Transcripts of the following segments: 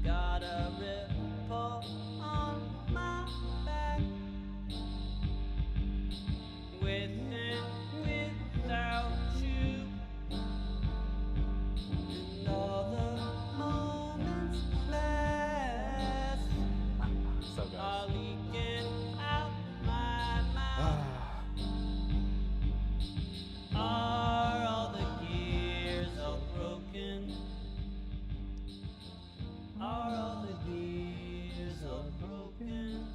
Got a ripple on my back, with and without you, and all the moments left are leaking out my mouth. Are all the gears all broken? Are all the gears all broken?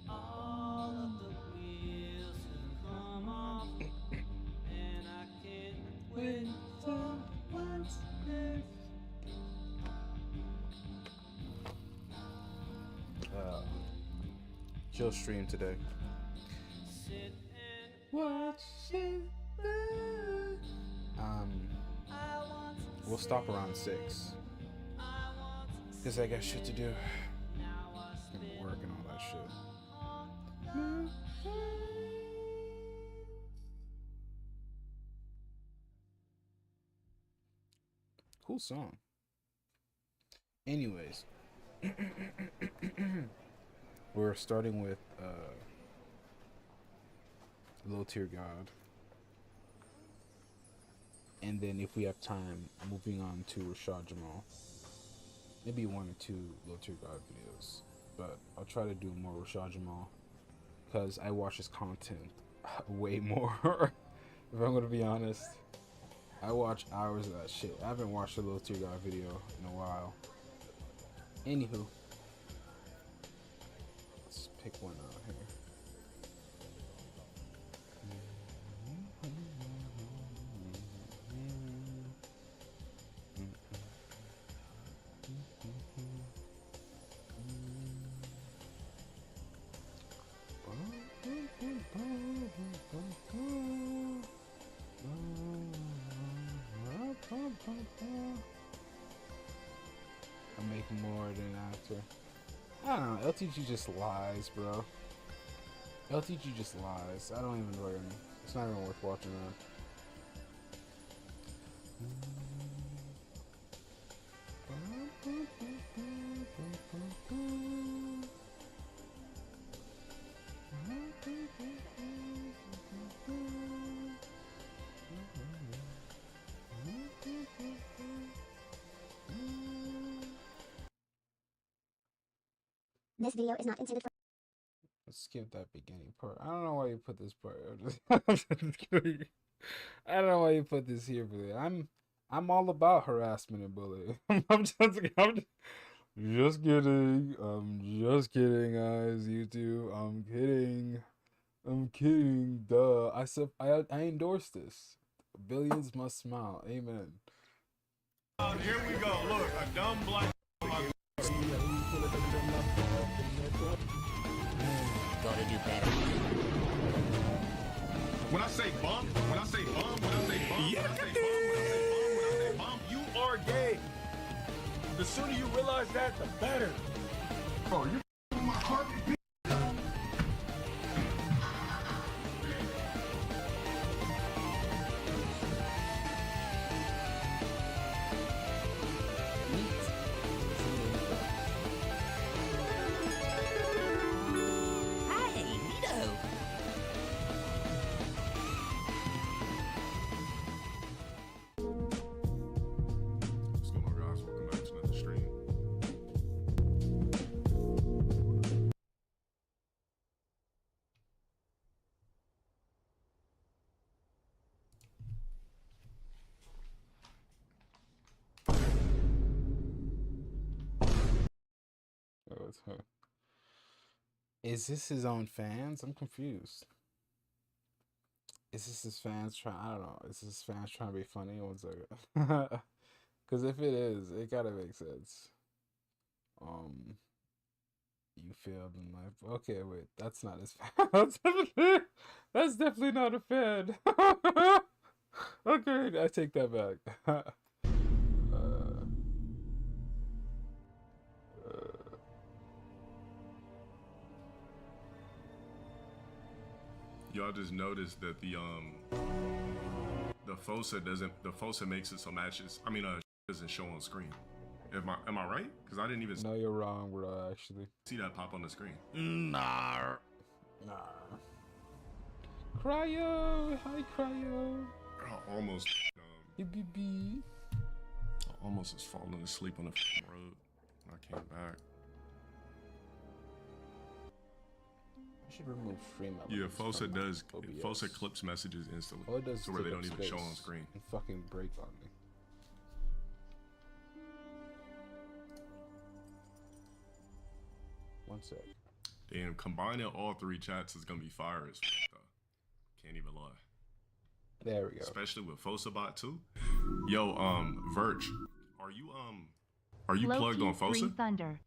All of the wheels have come off, and I can't wait for what's next. Chill stream today. Sit and watch it. We'll stop around 6. Because I got shit to do. Work and all that shit. Cool song. Anyways. We're starting with Low Tier God. And then if we have time, moving on to Rashad Jamal. Maybe 1 or 2 Low Tier God videos. But I'll try to do more Rashad Jamal. Because I watch his content way more. If I'm going to be honest. I watch hours of that shit. I haven't watched a Low Tier God video in a while. Anywho. Let's pick one out here. I'm making more than after. I don't know. LTG just lies, bro. LTG just lies. I don't even learn. It's not even worth watching that. This video is not intended for. Let's skip that beginning part. I don't know why you put this part. I'm just kidding. I don't know why you put this here, but I'm all about harassment and bullying. I'm just kidding. I'm just kidding, guys. YouTube. I'm kidding. Duh. I endorse this. Billions must smile. Amen. Here we go. Look, a dumb black. Gotta do better. When I say bump, when I say bump, when I say bump, when I say bump, when I say bump, when I say bump, you are gay. The sooner you realize that, the better. Oh, you my carpet. Is this his own fans? I'm confused. Is this his fans trying? I don't know. Is this his fans trying to be funny? One second. Because if it is, it gotta make sense. You failed in life. Okay, wait, that's not his fan. That's definitely not a fan. Okay, I take that back. Y'all just noticed that the FOSA makes it so matches. I mean, doesn't show on screen. Am I right? Because I didn't even No, you're wrong, bro. Actually, see that pop on the screen. nah. Cryo, hi Cryo. I almost BB. I almost was falling asleep on the road when I came back. I should remove frame elements. Yeah, FOSA does. OBS. FOSA clips messages instantly, All it does to is where take they up don't even show on space screen. and fucking break on me. One sec. Damn, combining all three chats is gonna be fire as though. Can't even lie. There we go. Especially with FOSABot too. Yo, Verge, are you plugged on FOSA? Thunder.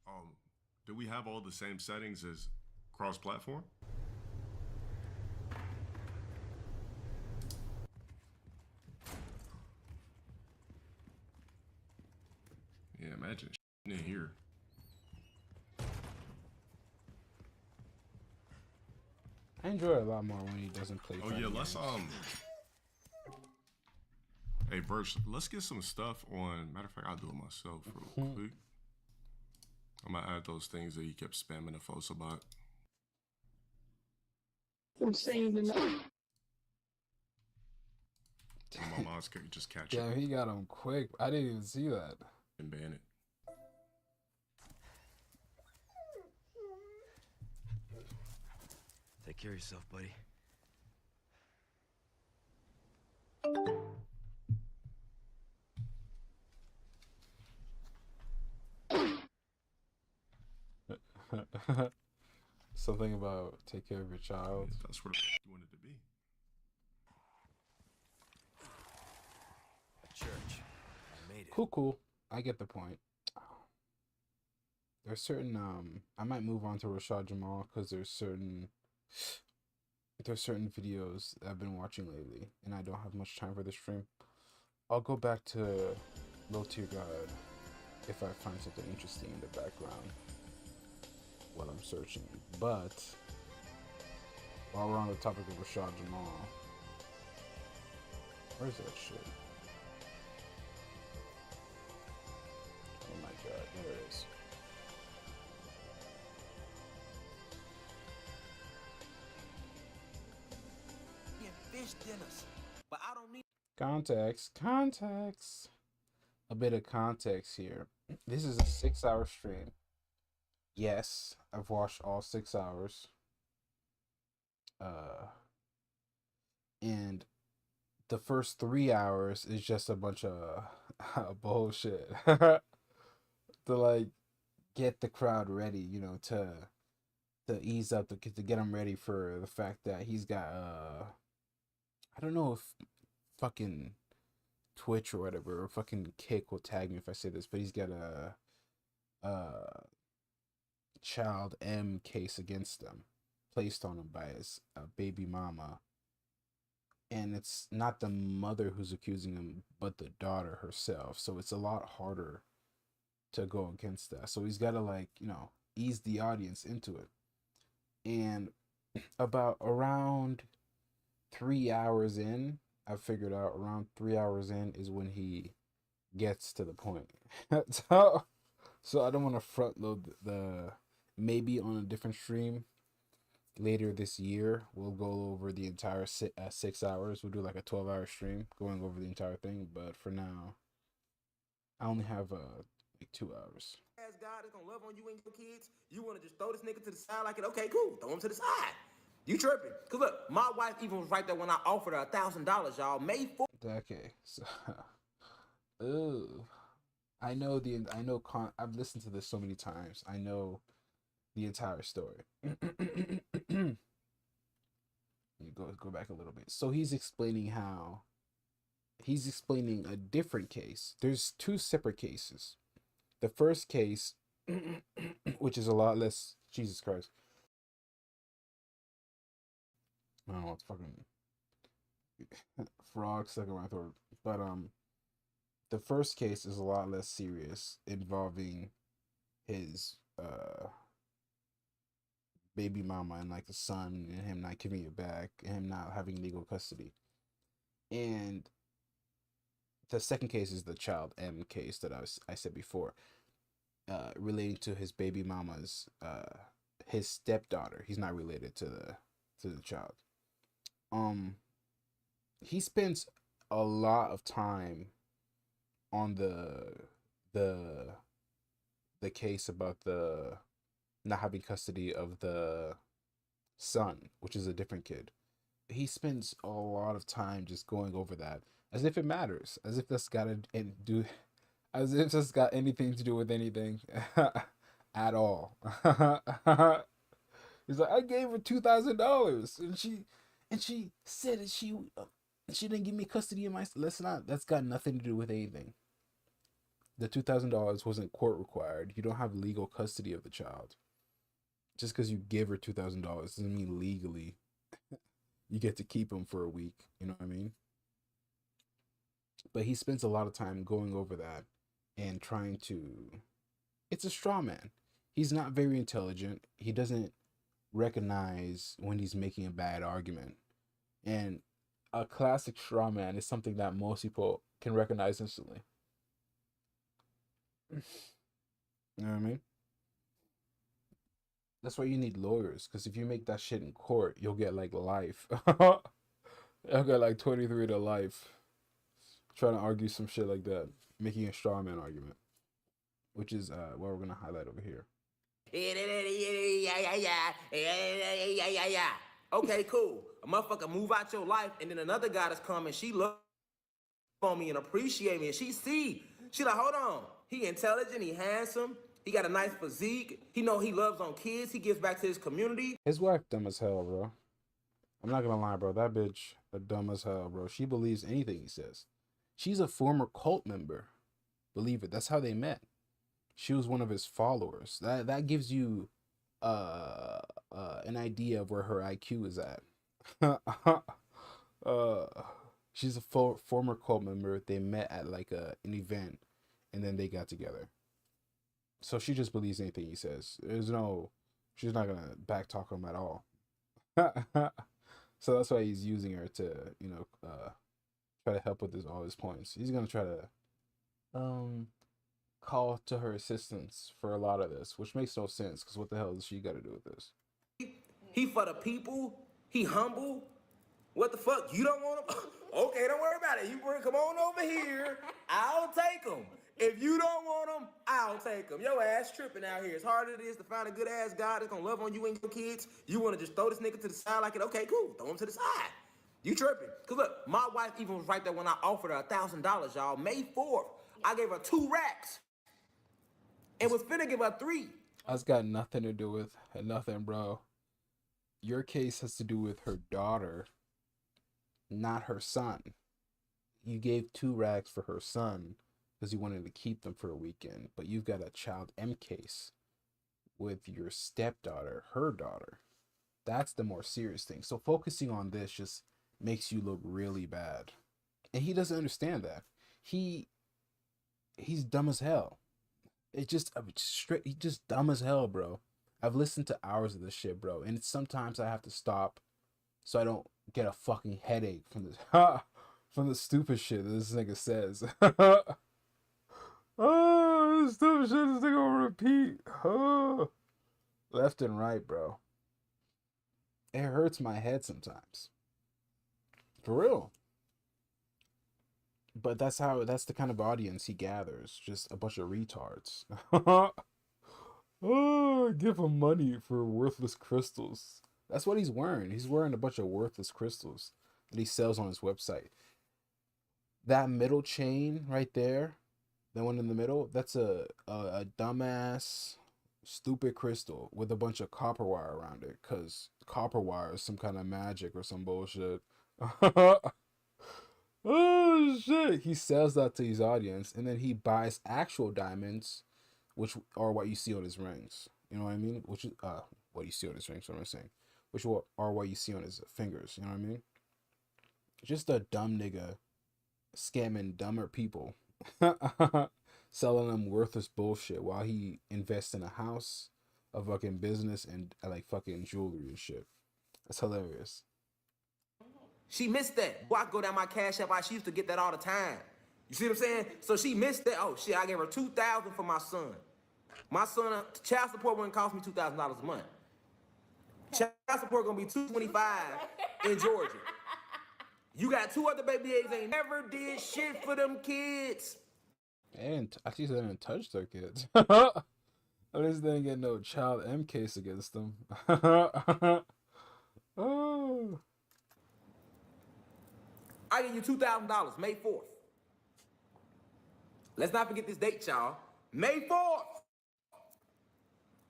Do we have all the same settings as cross-platform? Yeah, imagine in here. I enjoy it a lot more when he doesn't play. Oh yeah, let's Hey Verge, let's get some stuff on. Matter of fact, I'll do it myself real quick. I'm gonna add those things that he kept spamming the FOSABot. I'm saying tonight. My mods could just catch Yeah, it he got him quick. I didn't even see that. and ban it. Take care of yourself, buddy. Something about take care of your child. That's what you wanted to be. A church. I made it. Cool. I get the point. There's certain I might move on to Rashad Jamal because there's certain videos I've been watching lately and I don't have much time for the stream. I'll go back to Low Tier God if I find something interesting in the background while I'm searching. But while we're on the topic of Rashad Jamal, where's that shit? Oh my god, there it is. Fish dinners, but I don't need Context. A bit of context here. This is a 6-hour stream. Yes, I've watched all 6 hours. And the first 3 hours is just a bunch of bullshit to like get the crowd ready, you know, to ease up, to get them ready for the fact that he's got I don't know if fucking Twitch or whatever, or fucking Kick will tag me if I say this, but he's got a child M case against him, placed on him by his baby mama. And it's not the mother who's accusing him, but the daughter herself. So it's a lot harder to go against that. So he's got to, like, you know, ease the audience into it. And about around 3 hours in, I figured out around 3 hours in is when he gets to the point. So I don't want to front load the maybe on a different stream later this year. We'll go over the entire 6 hours. We'll do like a 12-hour stream going over the entire thing. But for now, I only have like 2 hours. As God is gonna love on you and your kids, you want to just throw this nigga to the side like it? Okay, cool. Throw him to the side. You tripping? Cause look, my wife even was right there when I offered her $1,000, y'all. May 4th. Okay, so ooh, I've listened to this so many times. I know the entire story. You go back a little bit. So he's explaining a different case. There's two separate cases. The first case, which is a lot less, Jesus Christ. I don't know, it's fucking frog stuck in my throat. But the first case is a lot less serious, involving his baby mama and like a son, and him not giving it back, and him not having legal custody. And the second case is the child M case that I said before, relating to his baby mama's his stepdaughter. He's not related to the child. He spends a lot of time on the case about the not having custody of the son, which is a different kid. He spends a lot of time just going over that as if it matters, as if that's got anything to do with anything at all. He's like, I gave her $2,000, and she said that she didn't give me custody of my. That's got nothing to do with anything. The $2,000 wasn't court required. You don't have legal custody of the child. Just because you give her $2,000 doesn't mean legally you get to keep him for a week. You know what I mean? But he spends a lot of time going over that and trying to. It's a straw man. He's not very intelligent. He doesn't recognize when he's making a bad argument. And a classic straw man is something that most people can recognize instantly. You know what I mean? That's why you need lawyers, because if you make that shit in court, you'll get like life. You'll get like 23 to life. Trying to argue some shit like that. Making a straw man argument. Which is what we're going to highlight over here. Okay, cool. A motherfucker move out your life, and then another guy that's coming, she love on me and appreciate me, and she like, hold on. He intelligent, he handsome, he got a nice physique, he know he loves on kids, he gives back to his community. His wife dumb as hell, bro. I'm not gonna lie, bro. That bitch dumb as hell, bro. She believes anything he says. She's a former cult member. Believe it. That's how they met. She was one of his followers. That gives you an idea of where her IQ is at. She's a former cult member. They met at like an event, and then they got together. So she just believes anything he says. She's not gonna backtalk him at all. So that's why he's using her to, try to help with all his points. He's gonna try to call to her assistance for a lot of this, which makes no sense, because what the hell does she got to do with this? He for the people. He humble. What the fuck? You don't want him? Okay, don't worry about it. You come on over here. I'll take him. If you don't want him, I'll take him. Your ass tripping out here. As hard as it is to find a good ass guy that's gonna love on you and your kids, you want to just throw this nigga to the side like it? Okay, cool. Throw him to the side. You tripping? Cause look, my wife even was right there when I offered her $1,000, y'all. May 4th, I gave her 2 racks, and was finna give her 3. That's got nothing to do with nothing, bro. Your case has to do with her daughter, not her son. You gave 2 racks for her son because you wanted to keep them for a weekend, but you've got a child M case with your stepdaughter, her daughter. That's the more serious thing. So focusing on this just makes you look really bad. And he doesn't understand that. He's dumb as hell. He's just dumb as hell, bro. I've listened to hours of this shit, bro, and sometimes I have to stop so I don't get a fucking headache from this from the stupid shit that this nigga says. Oh, this stupid shit this nigga on repeat. Oh. Left and right, bro. It hurts my head sometimes. For real. But that's the kind of audience he gathers. Just a bunch of retards. Oh, give him money for worthless crystals. That's what he's wearing. He's wearing a bunch of worthless crystals that he sells on his website. That middle chain right there, the one in the middle, that's a dumbass stupid crystal with a bunch of copper wire around it, because copper wire is some kind of magic or some bullshit. Oh shit! He sells that to his audience, and then he buys actual diamonds, which are what you see on his rings. You know what I mean? Which is what you see on his rings. What am I saying? Which are what you see on his fingers. You know what I mean? Just a dumb nigga scamming dumber people, selling them worthless bullshit while he invests in a house, a fucking business, and like fucking jewelry and shit. That's hilarious. She missed that. Boy, I go down my Cash App. She used to get that all the time. You see what I'm saying? So she missed that. Oh shit! I gave her $2,000 for my son. My son, child support wouldn't cost me $2,000 a month. Child support gonna be $225 in Georgia. You got 2 other baby eggs ain't never did shit for them kids. And actually, they didn't touch their kids. At least they didn't get no child M case against them. Oh. I give you $2,000, May 4th. Let's not forget this date, y'all. May 4th.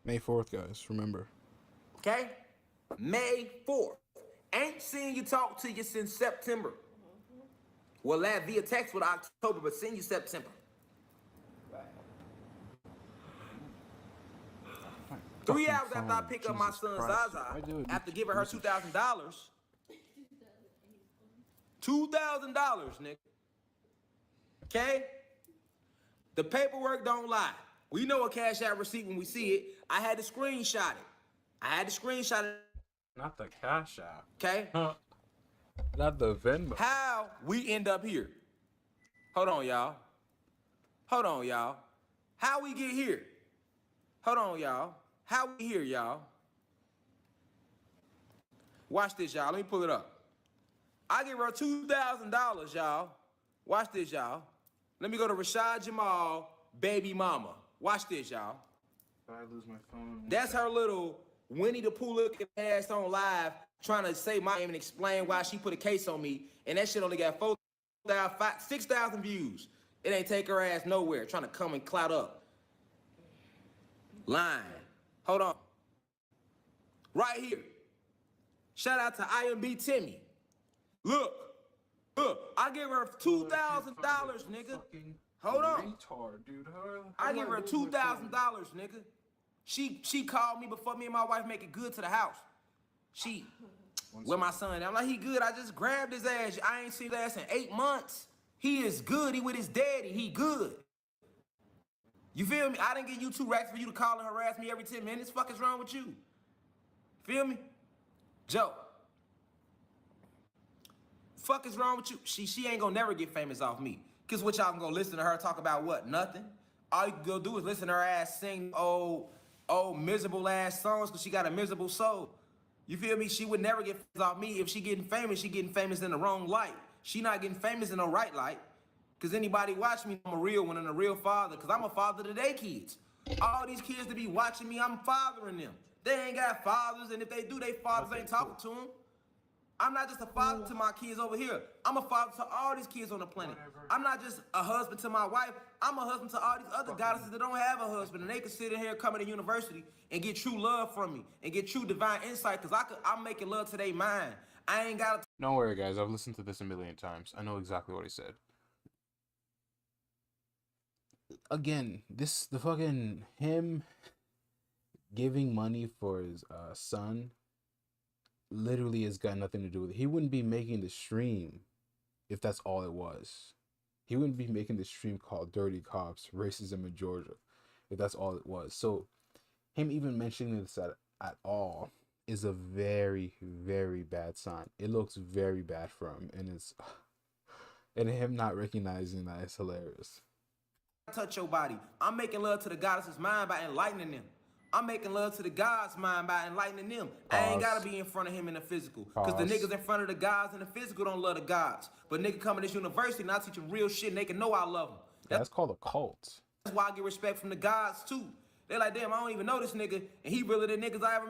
May 4th, guys. Remember. Okay? May 4th. Ain't seen you talk to you since September. Well, that via text with October, but seen you September. 3 hours after I pick up my son Zaza, after giving her $2,000, $2,000, nigga. Okay? The paperwork don't lie. We know a Cash App receipt when we see it. I had to screenshot it. Not the Cash App. Okay? Not the Venmo. How we end up here? Hold on, y'all. How we get here? Hold on, y'all. How we here, y'all? Watch this, y'all. Let me pull it up. I give her $2,000, y'all. Watch this, y'all. Let me go to Rashad Jamal, baby mama. Watch this, y'all. Did I lose my phone? That's her little Winnie the Pooh looking ass on live trying to say my name and explain why she put a case on me. And that shit only got 6,000 views. It ain't take her ass nowhere trying to come and clout up. Lying. Hold on. Right here. Shout out to IMB Timmy. Look, I give her $2,000, nigga. Hold on. Retard, dude. I give her $2,000, nigga. She called me before me and my wife make it good to the house. Where my son? I'm like, he good. I just grabbed his ass. I ain't seen his ass in 8 months. He is good. He with his daddy. He good. You feel me? I didn't give you 2 racks for you to call and harass me every 10 minutes. Fuck is wrong with you? Feel me? Joe. Fuck is wrong with you? She ain't gonna never get famous off me. Cause what y'all gonna listen to her talk about what? Nothing. All you can go do is listen to her ass sing old miserable ass songs cause she got a miserable soul. You feel me? She would never get famous off me. If she getting famous in the wrong light. She not getting famous in the right light. Cause anybody watch me, I'm a real one and a real father. Cause I'm a father to their kids. All these kids that be watching me, I'm fathering them. They ain't got fathers, and if they do, they fathers ain't talking to them. I'm not just a father to my kids over here. I'm a father to all these kids on the planet. I'm not just a husband to my wife. I'm a husband to all these other goddesses that don't have a husband, and they can sit in here coming to university and get true love from me and get true divine insight, because I'm making love to their mind. I ain't got to... Don't worry, guys. I've listened to this a million times. I know exactly what he said. Again, the fucking him giving money for his son literally has got nothing to do with it. He wouldn't be making the stream if that's all it was. He wouldn't be making the stream called Dirty Cops, Racism in Georgia, if that's all it was. So him even mentioning this at all is a very, very bad sign. It looks very bad for him, and him not recognizing that is hilarious. Touch your body. I'm making love to the goddess's mind by enlightening them. I'm making love to the God's mind by enlightening them. I ain't gotta be in front of him in the physical. Because the niggas in front of the gods in the physical don't love the gods. But nigga come to this university and I teach them real shit and they can know I love them. That's called a cult. That's why I get respect from the gods too. They're like, damn, I don't even know this nigga. And he really the niggas I ever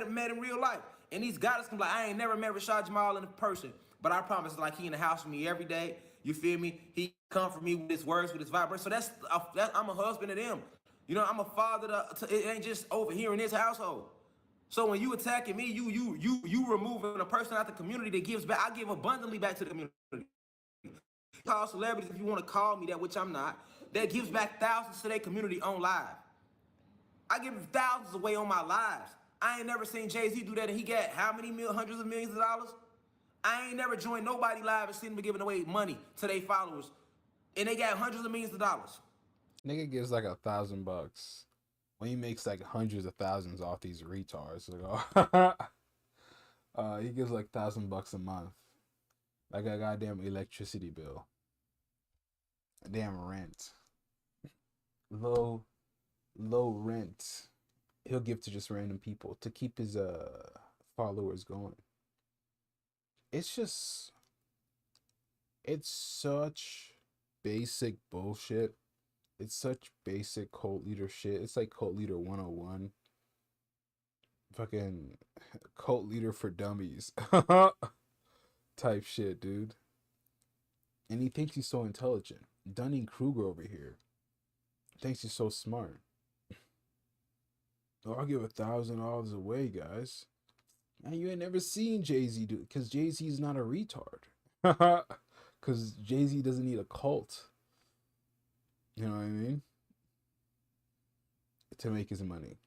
met in real life. And these goddesses can be like, I ain't never met Rashad Jamal in person. But I promise, like, he in the house with me every day. You feel me? He come for me with his words, with his vibration. So I'm a husband to them. You know, I'm a father it ain't just over here in this household. So when you attacking me, you removing a person out the community that gives back. I give abundantly back to the community. Call celebrities if you want to call me that, which I'm not. That gives back thousands to their community on live. I give thousands away on my lives. I ain't never seen Jay-Z do that, and he got how many hundreds of millions of dollars? I ain't never joined nobody live and seen them giving away money to their followers, and they got hundreds of millions of dollars. Nigga gives like $1,000 when he makes like hundreds of thousands off these retards. He gives like $1,000 a month, like a goddamn electricity bill, a damn rent, low rent. He'll give to just random people to keep his followers going. It's such basic bullshit. It's such basic cult leader shit. It's like cult leader 101. Fucking cult leader for dummies type shit, dude. And he thinks he's so intelligent. Dunning-Kruger over here thinks he's so smart. Oh, I'll give $1,000 away, guys. And you ain't never seen Jay-Z do it, because Jay-Z's not a retard. Because Jay-Z doesn't need a cult. You know what I mean? To make his money.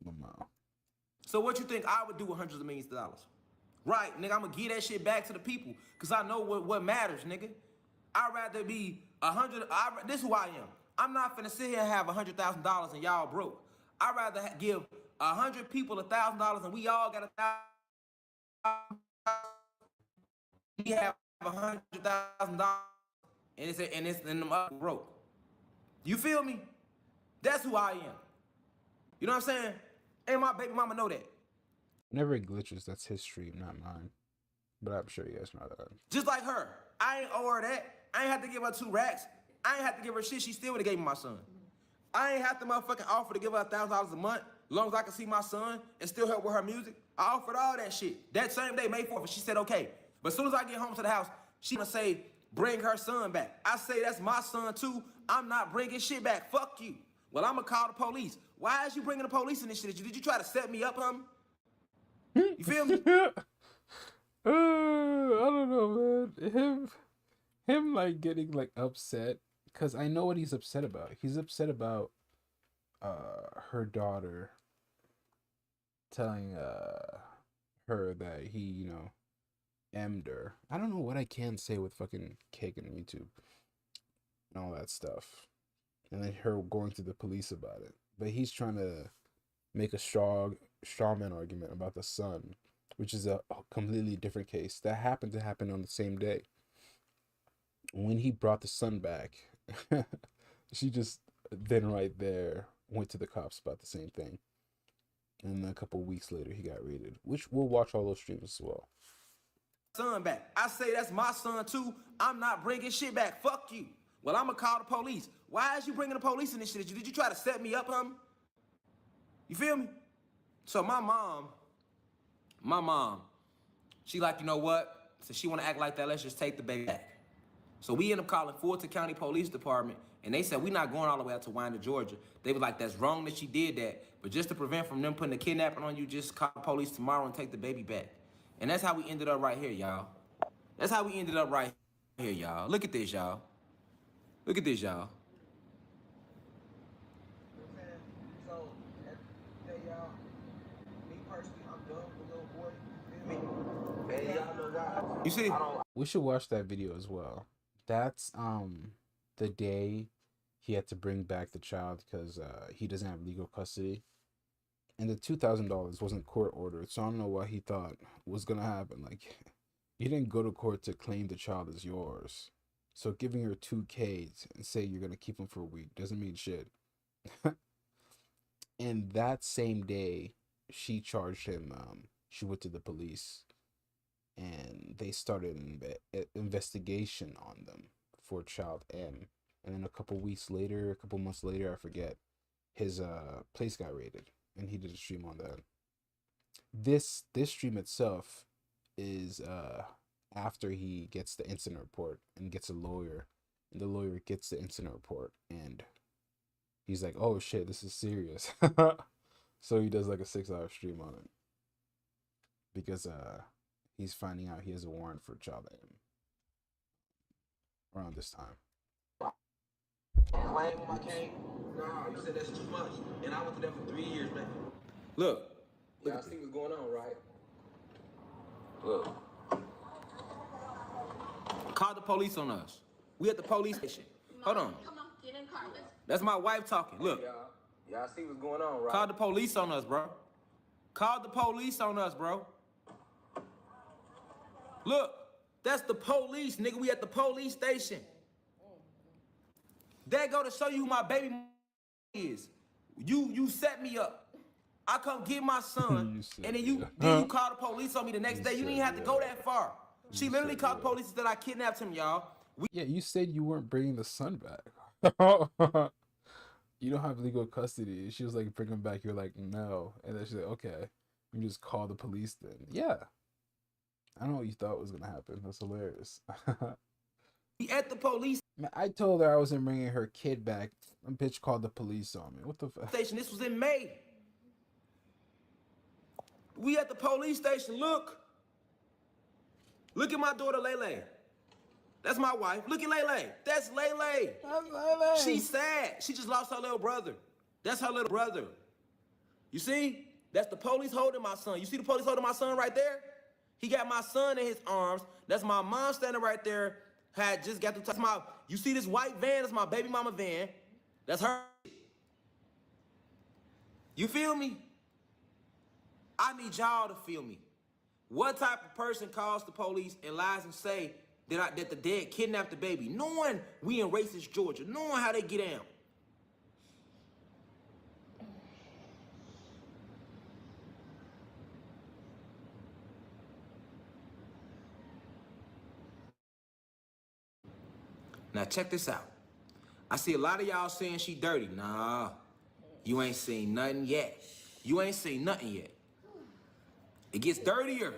Wow. So what you think I would do with hundreds of millions of dollars? Right, nigga, I'm gonna give that shit back to the people, because I know what matters, nigga. I'd rather be 100, this is who I am. I'm not finna sit here and have $100,000 and y'all broke. I'd rather give 100 people $1,000 and we all got $1,000. We have $100,000 and them up broke. You feel me? That's who I am. You know what I'm saying? And my baby mama know that. Whenever it glitches, that's his stream, not mine. But I'm sure you guys know that. Just like her. I ain't owe her that. I ain't have to give her 2 racks. I ain't have to give her shit. She still would have gave me my son. I ain't have to motherfucking offer to give her $1,000 a month, as long as I can see my son and still help with her music. I offered all that shit. That same day, May 4th, she said okay. But as soon as I get home to the house, she gonna say, bring her son back. I say, that's my son too. I'm not bringing shit back. Fuck you. Well, I'm gonna call the police. Why is you bringing the police in this shit? Did you try to set me up, huh? You feel me? I don't know, man. Him like getting like upset, because I know what he's upset about. He's upset about her daughter telling her that he, you know, M'd her. I don't know what I can say with fucking cake on YouTube and all that stuff. And then her going to the police about it. But he's trying to make a strawman argument about the son, which is a completely different case. That happened to happen on the same day. When he brought the son back, she just then right there went to the cops about the same thing. And then a couple weeks later, he got raided, which we'll watch all those streams as well. Son back. I say, that's my son too. I'm not bringing shit back. Fuck you. Well, I'm gonna call the police. Why is you bringing the police in this shit? Did you try to set me up, huh? You feel me? So my mom, she like, you know what? So she wanna act like that, let's just take the baby back. So we end up calling Fulton County Police Department, and they said, we're not going all the way out to Winder, Georgia. They were like, that's wrong that she did that, but just to prevent from them putting a kidnapping on you, just call the police tomorrow and take the baby back. And that's how we ended up right here, y'all. That's how we ended up right here, y'all. Look at this, y'all. Look at this, y'all. So, hey, y'all, me personally, I'm done with little boy. Hey, y'all know why. You see? We should watch that video as well. That's the day he had to bring back the child because he doesn't have legal custody. And the $2,000 wasn't court ordered, so I don't know what he thought was gonna happen. Like, you didn't go to court to claim the child as yours. So giving her $2K and say you're gonna keep him for a week doesn't mean shit. And that same day, she charged him. She went to the police, and they started an investigation on them for child M. And then a couple months later, I forget, his place got raided, and he did a stream on that. This stream itself is after he gets the incident report and gets a lawyer, and the lawyer gets the incident report, and he's like, oh shit, this is serious. So he does like a 6-hour stream on it because he's finding out he has a warrant for child aim around this time. Claim my cane? Nah, you said that's too much. And I went to that for 3 years, man. Look. Y'all see what's going on, right? Look. Call the police on us. We at the police station. Hold on. Come on, get in car. Let's That's my wife talking. Look. Y'all see what's going on, right? Call the police on us, bro. Call the police on us, bro. Look. That's the police, nigga. We at the police station. They go to show you who my baby is. You set me up. I come get my son, and then you call the police on me the next day. You didn't even have to go that far. She literally called the police and said I kidnapped him, y'all. Yeah, you said you weren't bringing the son back. You don't have legal custody. She was like, bring him back. You're like, no. And then she's like, okay. You just call the police then. Yeah. I don't know what you thought was going to happen. That's hilarious. We at the police Man, I told her I wasn't bringing her kid back. A bitch called the police on me. What the fuck? station. This was in May. We at the police station. Look. Look at my daughter, Lele. That's my wife. Look at Lele. That's Lele. That's Lele. She's sad. She just lost her little brother. That's her little brother. You see? That's the police holding my son. You see the police holding my son right there? He got my son in his arms. That's my mom standing right there. Had just got to touch my. You see this white van? That's my baby mama van. That's her. You feel me? I need y'all to feel me. What type of person calls the police and lies and say that the dad kidnapped the baby, knowing we in racist Georgia, knowing how they get down? Now check this out. I see a lot of y'all saying she dirty. Nah, you ain't seen nothing yet. You ain't seen nothing yet. It gets dirtier.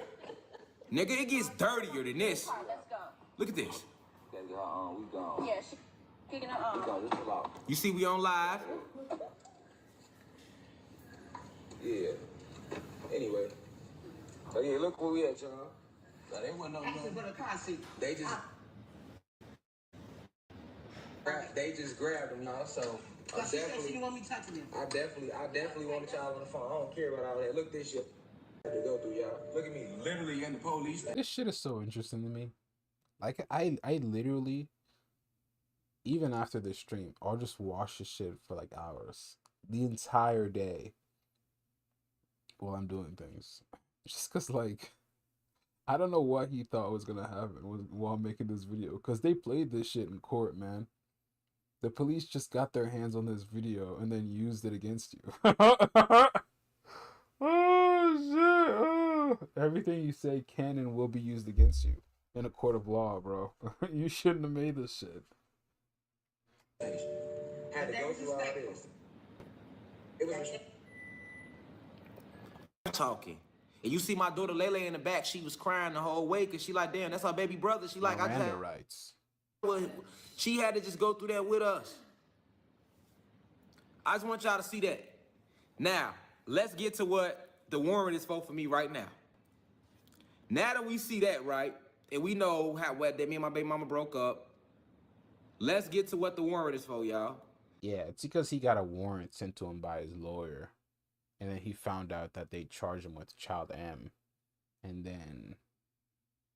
Nigga, it gets dirtier than this. go. Look at this. Gotta get her on. We gone. Yeah, she kicking her arm. We gone. Just chill out. You see we on live? Yeah. Anyway. So yeah, look where we at, y'all. So they wasn't no They just grabbed them now, so I definitely want me touching them. I definitely want the child on the phone. I don't care about all that. Look this shit. I had to go through, y'all. Look at me, literally in the police. This shit is so interesting to me. Like I literally, even after this stream, I'll just watch this shit for like hours, the entire day, while I'm doing things. Just cause like, I don't know what he thought was gonna happen while making this video. Cause they played this shit in court, man. The police just got their hands on this video and then used it against you. Oh shit! Oh. Everything you say can and will be used against you in a court of law, bro. You shouldn't have made this shit. Had to go through all this. It was Talking. And you see my daughter Lele in the back, she was crying the whole way because she like, damn, that's our baby brother. She like, Miranda I just had, rights. she had to just go through that with us. I just want y'all to see that. Now, let's get to what the warrant is for me right now. Now that we see that, right, and we know that me and my baby mama broke up, let's get to what the warrant is for, y'all. Yeah, it's because he got a warrant sent to him by his lawyer. And then he found out that they charged him with child M. And then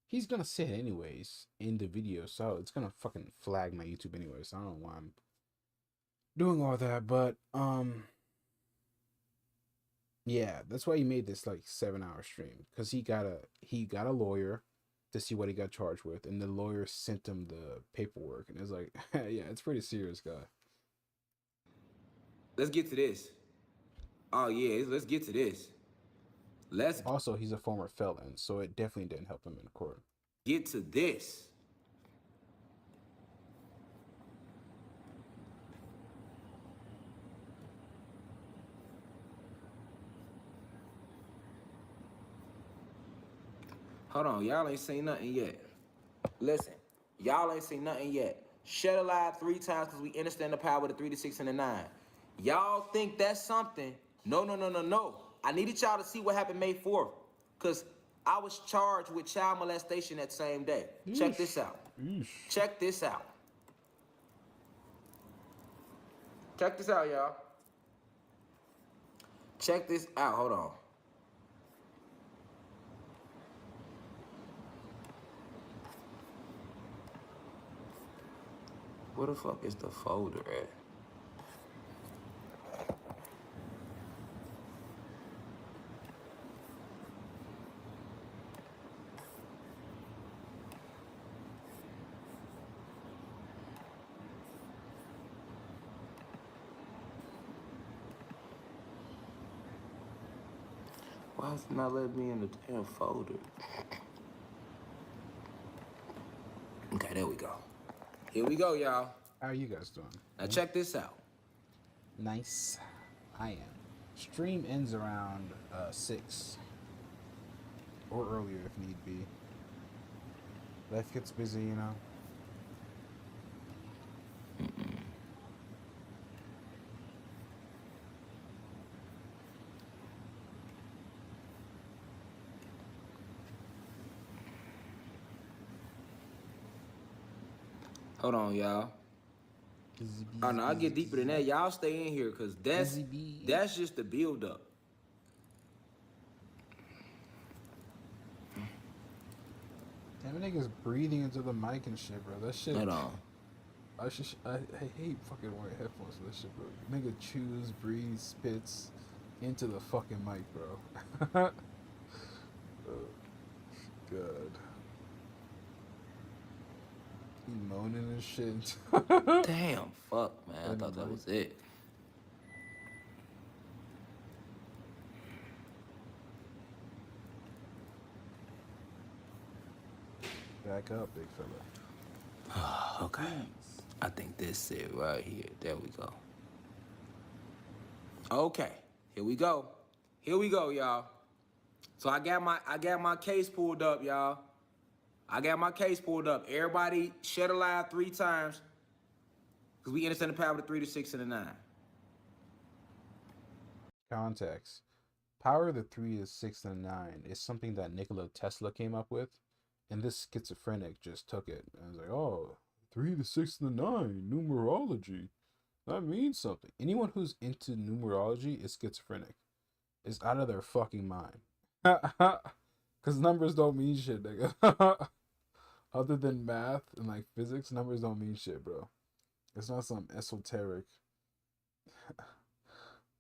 he's gonna say it anyways in the video. So it's gonna fucking flag my YouTube anyways. So I don't know why I'm doing all that. But yeah, that's why he made this like 7-hour stream. Because he got a lawyer to see what he got charged with. And the lawyer sent him the paperwork. And it's like, yeah, it's pretty serious, guy. Let's get to this. Oh yeah, let's get to this. Also, he's a former felon, so it definitely didn't help him in court. Get to this. Hold on, y'all ain't seen nothing yet. Listen, y'all ain't seen nothing yet. Shed alive 3 times because we understand the power of the 3, the 6, and the 9. Y'all think that's something? No, no, no, no, no. I needed y'all to see what happened May 4th. Because I was charged with child molestation that same day. Check this out. Check this out. Check this out, y'all. Check this out. Hold on. Where the fuck is the folder at? Why is it not letting me in the damn folder? Okay, there we go. Here we go, y'all. How are you guys doing? Now check this out. Nice. I am. Stream ends around 6. Or earlier if need be. Life gets busy, you know. Hold on, y'all. Oh no, I'll get deeper than that. Y'all stay in here, cause that's just the build up. Damn, niggas breathing into the mic and shit, bro. That shit. Hold on. I hate fucking wearing headphones for this shit, bro. Nigga chews, breathes, spits into the fucking mic, bro. Oh, God. He moaning and shit. Damn, fuck, man. I thought that was it. Back up, big fella. Okay. I think this is it right here. There we go. Okay. Here we go. Here we go, y'all. So I got my case pulled up, y'all. I got my case pulled up. Everybody shed a lie 3 times. Because we understand the power of the 3, the 6, and the 9. Context. Power of the 3, the 6, and the 9 is something that Nikola Tesla came up with. And this schizophrenic just took it. And was like, oh, 3, the 6, and the 9, numerology. That means something. Anyone who's into numerology is schizophrenic. It's out of their fucking mind. Because numbers don't mean shit, nigga. Other than math and like physics, numbers don't mean shit, bro. It's not some esoteric.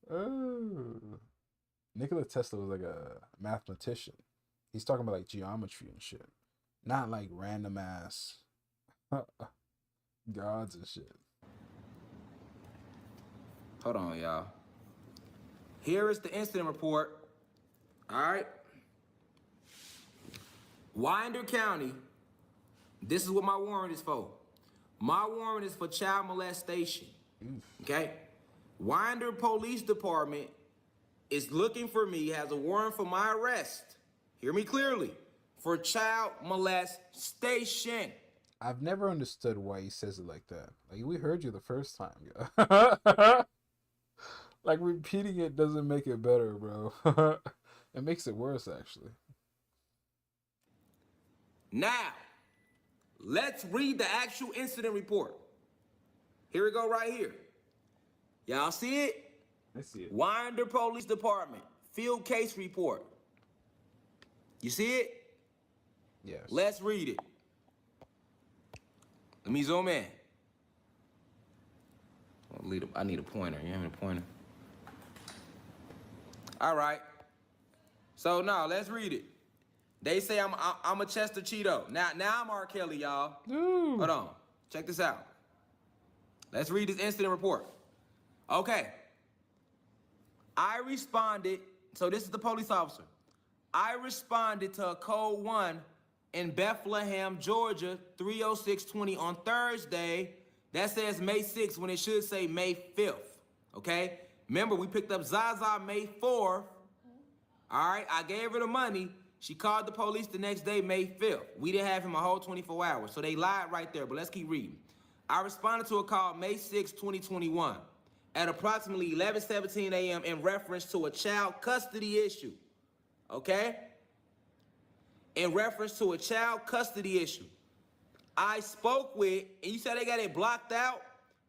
Oh. Nikola Tesla was like a mathematician. He's talking about like geometry and shit. Not like random ass gods and shit. Hold on, y'all. Here is the incident report. All right. Winder County. This is what my warrant is for. My warrant is for child molestation. Okay? Winder Police Department is looking for me, has a warrant for my arrest. Hear me clearly. For child molestation. I've never understood why he says it like that. Like, we heard you the first time. Like, repeating it doesn't make it better, bro. It makes it worse, actually. Now, let's read the actual incident report. Here we go right here. Y'all see it? I see it. Winder Police Department, field case report. You see it? Yes. Let's read it. Let me zoom in. I need a pointer. You have a pointer? All right. So now let's read it. They say I'm a Chester Cheeto. Now I'm R. Kelly, y'all. Ooh. Hold on. Check this out. Let's read this incident report. Okay. I responded. So this is the police officer. I responded to a code 1 in Bethlehem, Georgia, 30620 on Thursday. That says May 6th when it should say May 5th. Okay? Remember, we picked up Zaza May 4th. All right? I gave her the money. She called the police the next day, May 5th. We didn't have him a whole 24 hours, so they lied right there, but let's keep reading. I responded to a call May 6, 2021. at approximately 11:17 a.m. in reference to a child custody issue. Okay? In reference to a child custody issue. I spoke with, and you said they got it blocked out.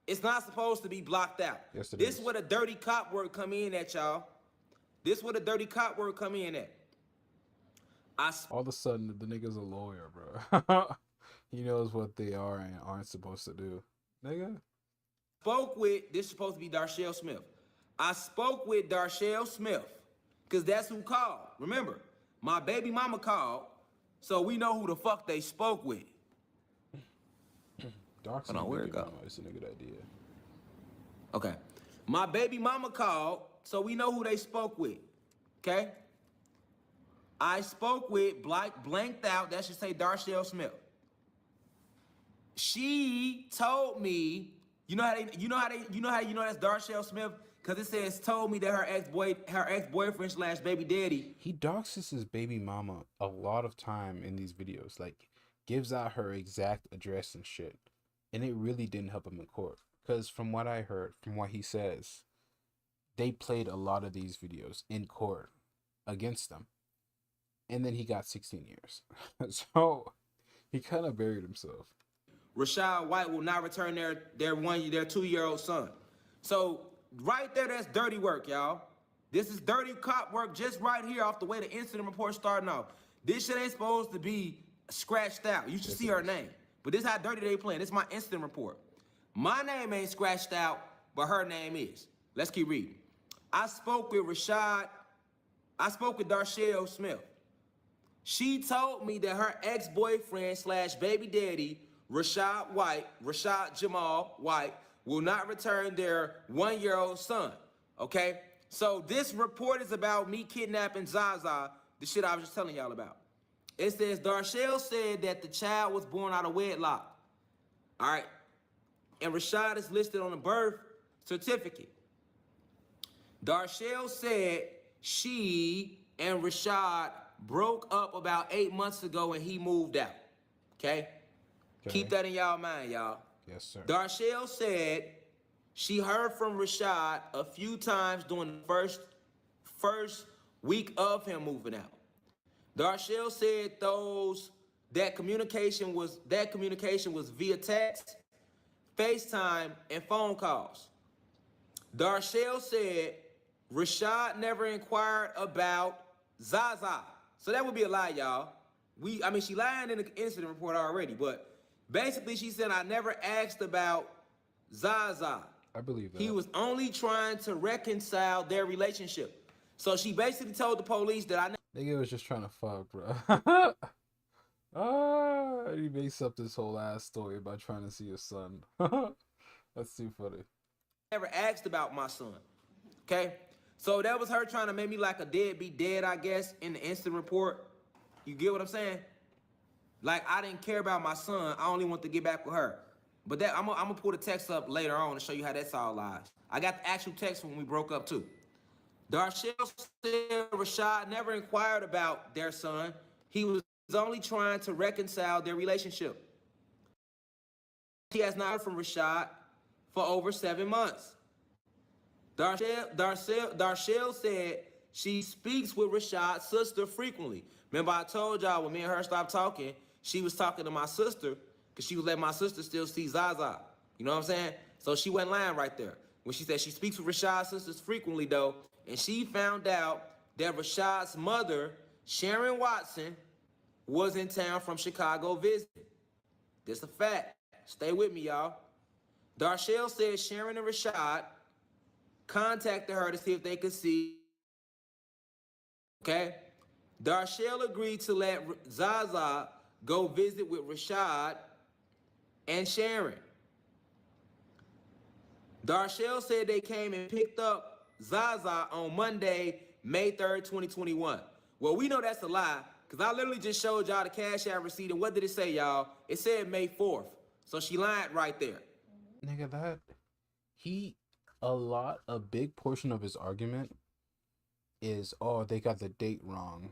It's not supposed to be blocked out. Yes, it This is. is where the dirty cop word come in at, y'all. This is where the dirty cop word come in at. All of a sudden, the nigga's a lawyer, bro. He knows what they are and aren't supposed to do. Nigga. Spoke with, this is supposed to be Darshell Smith. I spoke with Darshell Smith, because that's who called. Remember, my baby mama called, so we know who the fuck they spoke with. Hold on, where it go? It's a good idea. Okay. My baby mama called, so we know who they spoke with. Okay? I spoke with blanked out, that should say Darshell Smith. She told me, you know how that's Darshell Smith? Because it says told me that her ex-boyfriend / baby daddy. He doxes his baby mama a lot of time in these videos. Like, gives out her exact address and shit. And it really didn't help him in court. Because from what I heard, from what he says, they played a lot of these videos in court against them. And then he got 16 years. So he kind of buried himself. Rashad White will not return their 2-year-old son. So right there, that's dirty work, y'all. This is dirty cop work just right here off the way the incident report starting off. This shit ain't supposed to be scratched out. You should see her name. But this is how dirty they playing. This is my incident report. My name ain't scratched out, but her name is. Let's keep reading. I spoke with Darshell Smith. She told me that her ex-boyfriend / baby daddy, Rashad Jamal White, will not return their 1-year-old son. Okay? So this report is about me kidnapping Zaza, the shit I was just telling y'all about. It says Darshell said that the child was born out of wedlock. All right. And Rashad is listed on the birth certificate. Darshell said she and Rashad broke up about 8 months ago and he moved out. Okay? Keep that in y'all mind, y'all. Yes, sir. Darshell said she heard from Rashad a few times during the first week of him moving out. Darshell said that communication was via text, FaceTime, and phone calls. Darshell said Rashad never inquired about Zaza. So that would be a lie, y'all. She lied in the incident report already, but basically she said I never asked about Zaza. I believe that. He was only trying to reconcile their relationship. So she basically told the police that I never. Nigga was just trying to fuck, bro. He makes up this whole ass story about trying to see his son. That's too funny. Never asked about my son. Okay? So that was her trying to make me like a deadbeat dad, I guess, in the incident report. You get what I'm saying? Like, I didn't care about my son. I only want to get back with her. But that I'm gonna pull the text up later on to show you how that's all lies. I got the actual text when we broke up, too. Darshell said Rashad never inquired about their son. He was only trying to reconcile their relationship. She has not heard from Rashad for over 7 months. Darshell said she speaks with Rashad's sister frequently. Remember I told y'all when me and her stopped talking, she was talking to my sister because she was letting my sister still see Zaza. You know what I'm saying? So she went lying right there. When she said she speaks with Rashad's sisters frequently, though, and she found out that Rashad's mother, Sharon Watson, was in town from Chicago visiting. This a fact. Stay with me, y'all. Darshell said Sharon and Rashad contacted her to see if they could see. Okay? Darshell agreed to let Zaza go visit with Rashad and Sharon. Darshell said they came and picked up Zaza on Monday, May 3rd, 2021. Well, we know that's a lie, because I literally just showed y'all the Cash App receipt, and what did it say, y'all? It said May 4th. So she lied right there. Nigga, a big portion of his argument is, oh, they got the date wrong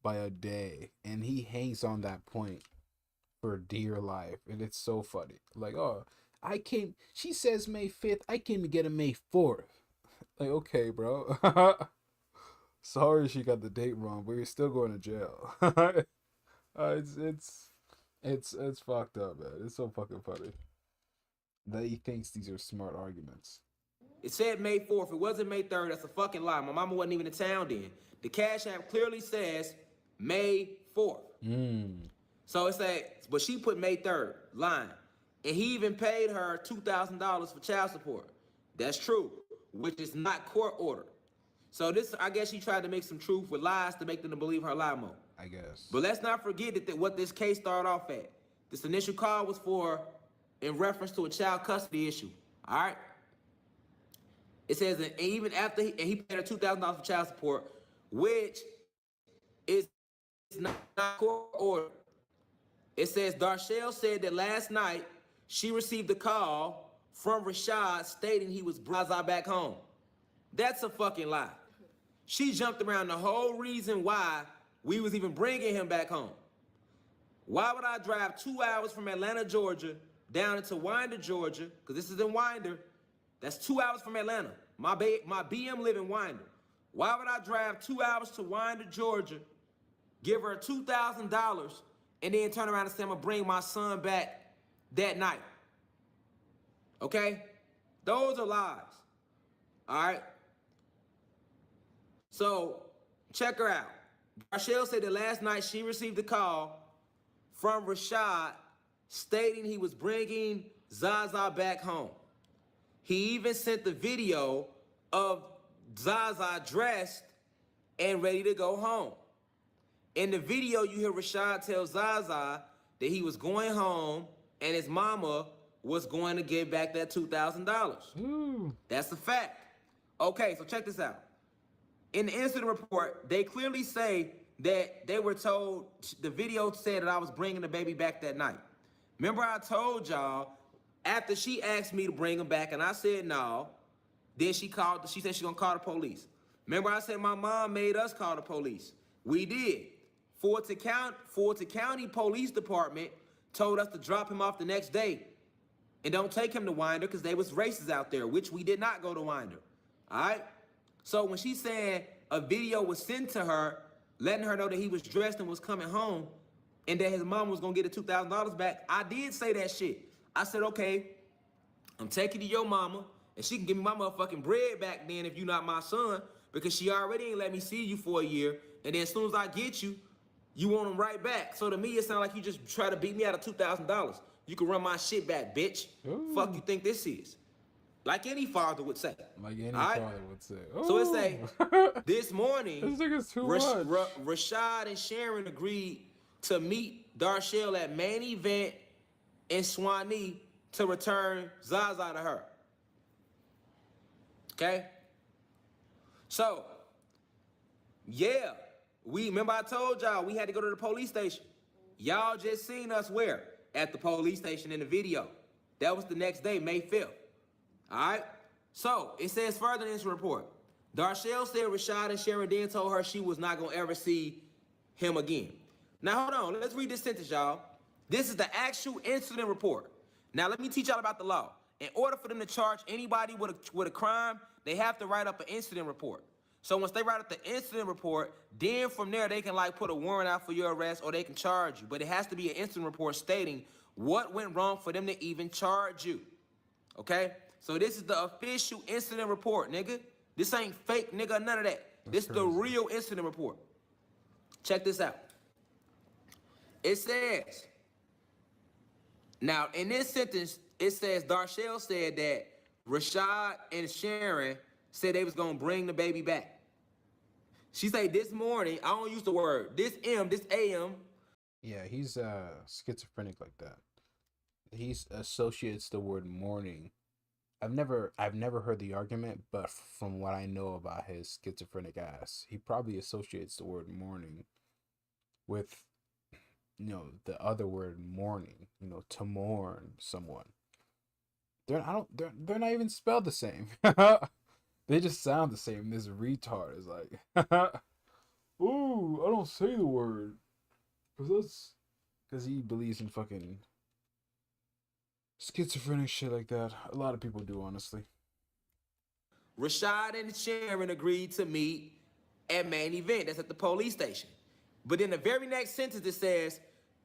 by a day. And he hangs on that point for dear life. And it's so funny. Like, oh, She says May 5th. I came to get a May 4th. Like, okay, bro. Sorry she got the date wrong, but you're still going to jail. It's fucked up, man. It's so fucking funny that he thinks these are smart arguments. It said May 4th. It wasn't May 3rd. That's a fucking lie. My mama wasn't even in town then. The Cash App clearly says May 4th. So it said, but she put May 3rd, lying. And he even paid her $2,000 for child support. That's true, which is not court ordered. So this, I guess she tried to make some truth with lies to make them to believe her lie more. I guess. But let's not forget that what this case started off at. This initial call was in reference to a child custody issue. All right? It says that even after he paid her $2,000 for child support, which is not court ordered. It says Darshell said that last night she received a call from Rashad stating he was brought back home. That's a fucking lie. She jumped around the whole reason why we was even bringing him back home. Why would I drive 2 hours from Atlanta, Georgia, down into Winder, Georgia, because this is in Winder. That's 2 hours from Atlanta. My BM live in Winder. Why would I drive 2 hours to Winder, Georgia, give her $2,000, and then turn around and say I'm gonna bring my son back that night? Okay? Those are lies. All right? So, check her out. Rashad said that last night she received a call from Rashad stating he was bringing Zaza back home. He even sent the video of Zaza dressed and ready to go home. In the video, you hear Rashad tell Zaza that he was going home and his mama was going to give back that $2,000. That's a fact. Okay, so check this out. In the incident report, they clearly say that they were told, the video said that I was bringing the baby back that night. Remember I told y'all, after she asked me to bring him back and I said no, then she said she's gonna call the police. Remember I said my mom made us call the police. We did. Fulton County Police Department told us to drop him off the next day and don't take him to Winder because they was racists out there, which we did not go to Winder. All right? So when she said a video was sent to her, letting her know that he was dressed and was coming home and that his mom was going to get the $2,000 back, I did say that shit. I said, okay, I'm taking to your mama and she can give me my motherfucking bread back then if you're not my son, because she already ain't let me see you for a year. And then as soon as I get you, you want them right back. So to me, it sounds like you just try to beat me out of $2,000. You can run my shit back, bitch. Fuck you think this is? Like any father would say. Like any father would say. So it say, this morning, this nigga's too much. Rashad and Sharon agreed to meet Darshell at Main Event in Swanee to return Zaza to her. Okay? So, yeah, remember I told y'all we had to go to the police station. Y'all just seen us where? At the police station in the video. That was the next day, May 5th. All right? So, it says further in this report, Darshell said Rashad and Sharon then told her she was not going to ever see him again. Now, hold on. Let's read this sentence, y'all. This is the actual incident report. Now, let me teach y'all about the law. In order for them to charge anybody with a crime, they have to write up an incident report. So once they write up the incident report, then from there, they can like put a warrant out for your arrest or they can charge you. But it has to be an incident report stating what went wrong for them to even charge you. Okay? So this is the official incident report, nigga. This ain't fake, nigga, none of that. This is the real incident report. Check this out. It says, now in this sentence, it says Darshell said that Rashad and Sharon said they was gonna bring the baby back. She said this morning, I don't use the word, this AM. Yeah, he's schizophrenic like that. He associates the word morning. I've never heard the argument, but from what I know about his schizophrenic ass, he probably associates the word morning with, you know, the other word mourning, you know, to mourn someone. They're not even spelled the same. They just sound the same. This retard is like, ooh, I don't say the word. Because he believes in fucking schizophrenic shit like that. A lot of people do, honestly. Rashad and Sharon agreed to meet at main event. That's at the police station. But in the very next sentence, it says,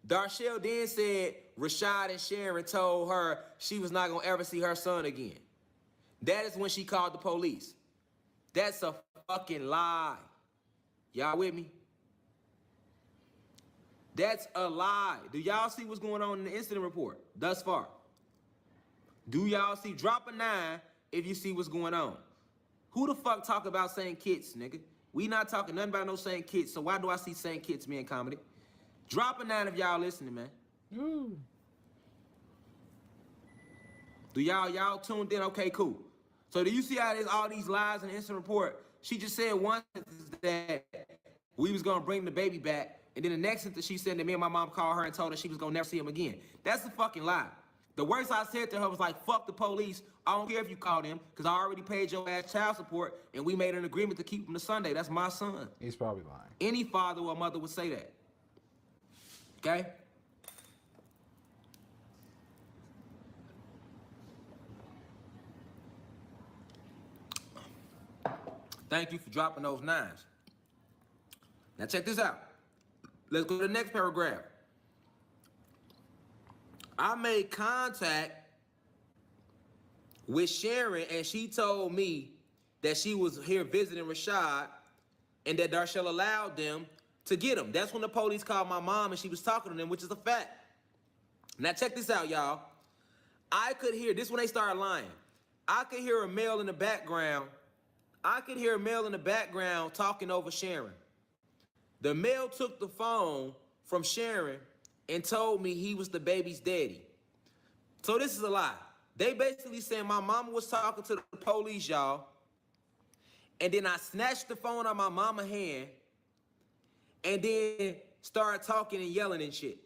Darshell then said Rashad and Sharon told her she was not going to ever see her son again. That is when she called the police. That's a fucking lie. Y'all with me? That's a lie. Do y'all see what's going on in the incident report thus far? Do y'all see? Drop a 9 if you see what's going on. Who the fuck talk about St. Kitts, nigga? We not talking nothing about no St. Kitts, so why do I see St. Kitts being comedy? Drop a 9 if y'all listening, man. Ooh. Do y'all tuned in? Okay, cool. So do you see how there's all these lies in the incident report? She just said one sentence that we was gonna bring the baby back, and then the next sentence she said that me and my mom called her and told her she was gonna never see him again. That's a fucking lie. The worst I said to her was like, fuck the police. I don't care if you call them, because I already paid your ass child support, and we made an agreement to keep him to Sunday. That's my son. He's probably lying. Any father or mother would say that. Okay? Thank you for dropping those 9s. Now check this out. Let's go to the next paragraph. I made contact with Sharon, and she told me that she was here visiting Rashad and that Darshell allowed them to get him. That's when the police called my mom and she was talking to them, which is a fact. Now check this out, y'all. I could hear, this when they started lying. I could hear a male in the background. I could hear a male in the background talking over Sharon. The male took the phone from Sharon and told me he was the baby's daddy. So this is a lie. They basically saying my mama was talking to the police, y'all. And then I snatched the phone out of my mama's hand and then started talking and yelling and shit.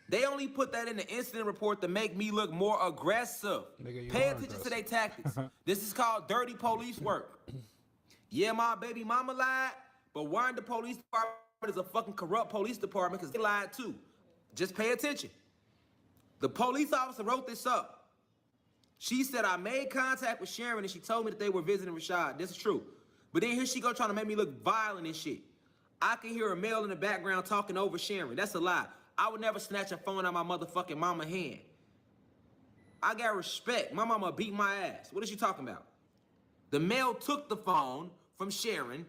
They only put that in the incident report to make me look more aggressive. Nigga, you Pay are attention aggressive. to their tactics. This is called dirty police work. Yeah, my baby mama lied, but why the police department is a fucking corrupt police department because they lied too. Just pay attention. The police officer wrote this up. She said, I made contact with Sharon and she told me that they were visiting Rashad. This is true. But then here she go trying to make me look violent and shit. I can hear a male in the background talking over Sharon. That's a lie. I would never snatch a phone out of my motherfucking mama hand. I got respect. My mama beat my ass. What is she talking about? The male took the phone from Sharon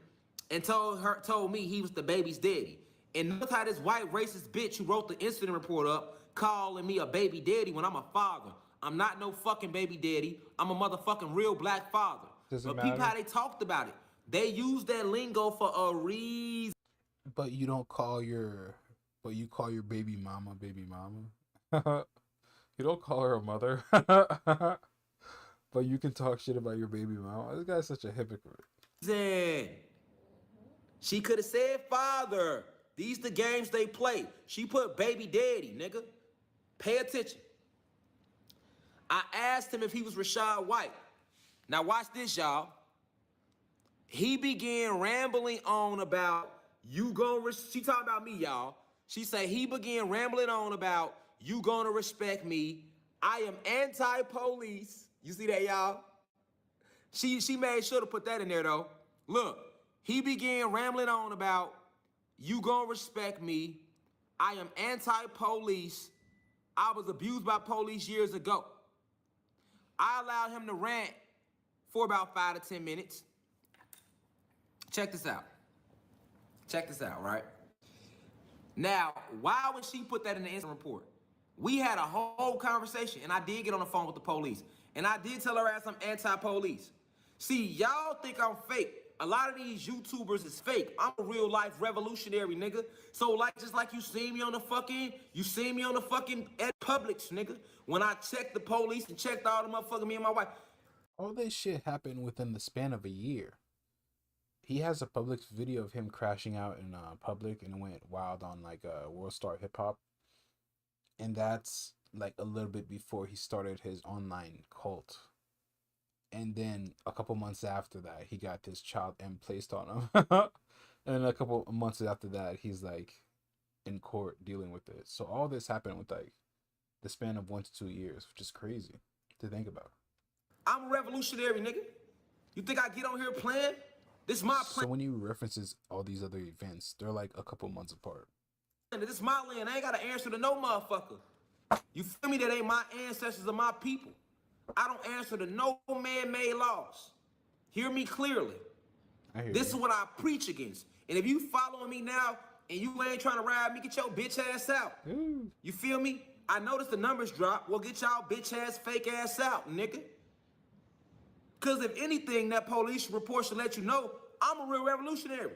and told me he was the baby's daddy. And look how this white racist bitch who wrote the incident report up calling me a baby daddy when I'm a father. I'm not no fucking baby daddy. I'm a motherfucking real black father. Doesn't But peep matter. how they talked about it. They used that lingo for a reason. But you don't call your, but you call your baby mama. You don't call her a mother. But you can talk shit about your baby mama. This guy's such a hypocrite. She could have said father. These the games they play. She put baby daddy, nigga. Pay attention. I asked him if he was Rashad White. Now watch this, y'all. He began rambling on about you gonna, she talking about me, y'all. She said he began rambling on about you gonna respect me. I am anti-police. You see that, y'all? She made sure to put that in there, though. Look, he began rambling on about you gonna respect me. I am anti-police. I was abused by police years ago. I allowed him to rant for about 5 to 10 minutes. Check this out. Check this out, right? Now, why would she put that in the incident report? We had a whole conversation, and I did get on the phone with the police. And I did tell her ass I'm anti-police. See, y'all think I'm fake. A lot of these YouTubers is fake. I'm a real life revolutionary, nigga. So like, just like you see me on the fucking at Publix, nigga. When I checked the police and checked all the motherfucking me and my wife. All this shit happened within the span of a year. He has a public video of him crashing out in public and went wild on like World Star Hip Hop. And that's like a little bit before he started his online cult. And then a couple months after that, he got this child M placed on him. And then a couple months after that, he's like in court dealing with it. So all this happened with like the span of 1 to 2 years, which is crazy to think about. I'm a revolutionary, nigga. You think I get on here playing? This is my So when you references all these other events, they're like a couple months apart. This is my land. I ain't got to answer to no motherfucker. You feel me? That ain't my ancestors or my people. I don't answer to no man-made laws. Hear me clearly. This is what I preach against. And if you following me now and you ain't trying to ride me, get your bitch ass out. You feel me? I noticed the numbers drop. Well, get y'all bitch ass, fake ass out, nigga. Because if anything, that police report should let you know I'm a real revolutionary.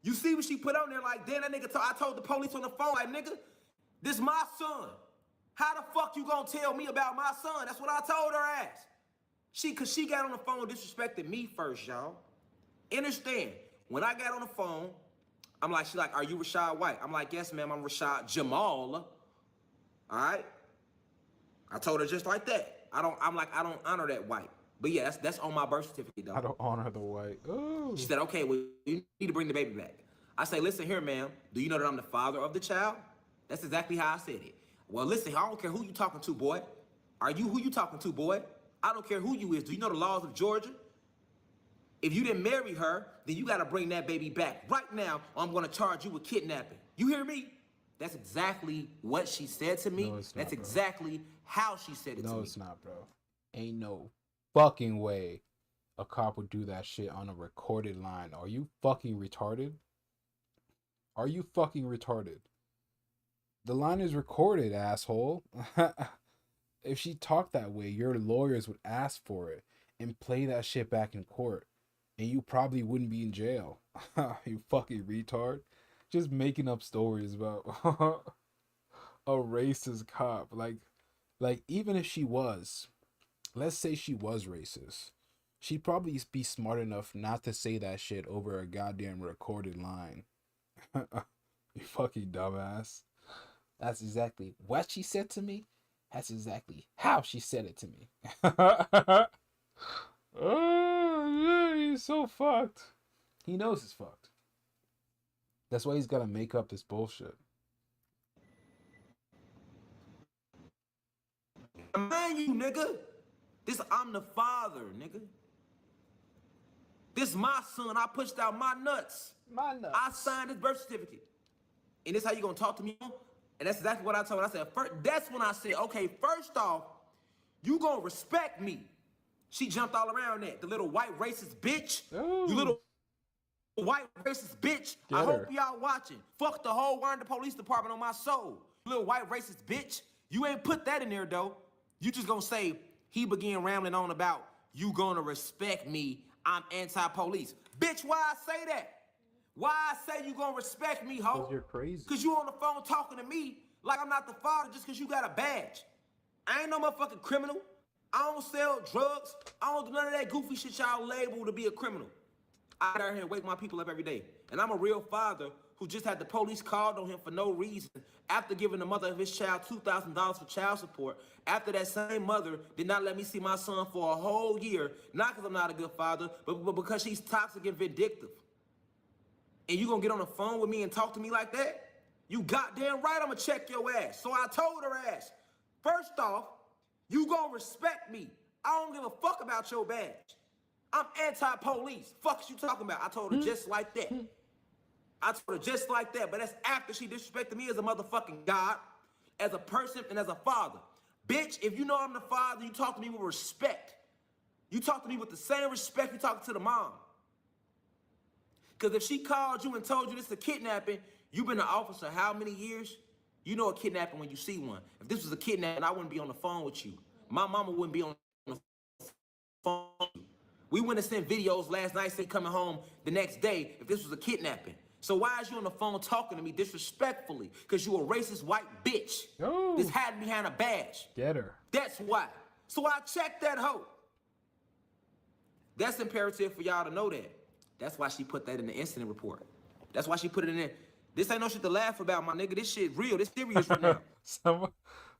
You see what she put on there like, damn, that nigga, I told the police on the phone, like, nigga, this my son. How the fuck you gonna tell me about my son? That's what I told her ass. Cause she got on the phone and disrespected me first, y'all. Understand, when I got on the phone, I'm like, she like, are you Rashad White? I'm like, yes, ma'am, I'm Rashad Jamal. All right? I told her just like that. I don't honor that white. But yeah, that's on my birth certificate, though. I don't honor the white. Ooh. She said, okay, well, you need to bring the baby back. I say, listen here, ma'am. Do you know that I'm the father of the child? That's exactly how I said it. Well, listen, I don't care who you talking to, boy. Are you who you talking to, boy? I don't care who you is. Do you know the laws of Georgia? If you didn't marry her, then you got to bring that baby back right now, or I'm going to charge you with kidnapping. You hear me? That's exactly what she said to me. No, it's not, That's bro. exactly how she said it to me. No, it's not, bro. Ain't no fucking way a cop would do that shit on a recorded line. Are you fucking retarded? Are you fucking retarded? The line is recorded, asshole. If she talked that way, your lawyers would ask for it and play that shit back in court. And you probably wouldn't be in jail. You fucking retard. Just making up stories about a racist cop. Like even if she was, let's say she was racist, she'd probably be smart enough not to say that shit over a goddamn recorded line. You fucking dumbass. That's exactly what she said to me. That's exactly how she said it to me. Oh, yeah, he's so fucked. He knows he's fucked. That's why he's got to make up this bullshit. Man, you nigga. I'm the father, nigga. This my son. I pushed out my nuts. My nuts. I signed his birth certificate. And this how you gonna talk to me? And that's exactly what I told her. I said, that's when I said, okay, first off, you gonna respect me. She jumped all around that. The little white racist bitch. Ooh. You little white racist bitch. Get I her. hope y'all watching. Fuck the whole Warren Police Department on my soul. You little white racist bitch. You ain't put that in there, though. You just gonna say, he began rambling on about, you gonna respect me. I'm anti-police. Bitch, why I say that? Why I say you gonna respect me, ho? Because you're crazy. Because you on the phone talking to me like I'm not the father just because you got a badge. I ain't no motherfucking criminal. I don't sell drugs. I don't do none of that goofy shit y'all label to be a criminal. I get out here and wake my people up every day. And I'm a real father who just had the police called on him for no reason after giving the mother of his child $2,000 for child support. After that same mother did not let me see my son for a whole year, not because I'm not a good father, but because she's toxic and vindictive. And you gonna get on the phone with me and talk to me like that? You goddamn right I'ma check your ass. So I told her ass, first off, you gonna respect me. I don't give a fuck about your badge. I'm anti-police. Fuck is you talking about? I told her just like that. I told her just like that, but that's after she disrespected me as a motherfucking God, as a person, and as a father. Bitch, if you know I'm the father, you talk to me with respect. You talk to me with the same respect you talk to the mom. Because if she called you and told you this is a kidnapping, you've been an officer how many years? You know a kidnapping when you see one. If this was a kidnapping, I wouldn't be on the phone with you. My mama wouldn't be on the phone with you. We wouldn't have sent videos last night saying coming home the next day if this was a kidnapping. So why is you on the phone talking to me disrespectfully? Because you a racist white bitch. Oh. This hiding behind a badge. Get her. That's why. So I checked that hoe. That's imperative for y'all to know that. That's why she put that in the incident report. That's why she put it in there. This ain't no shit to laugh about, my nigga. This shit real. This serious right now.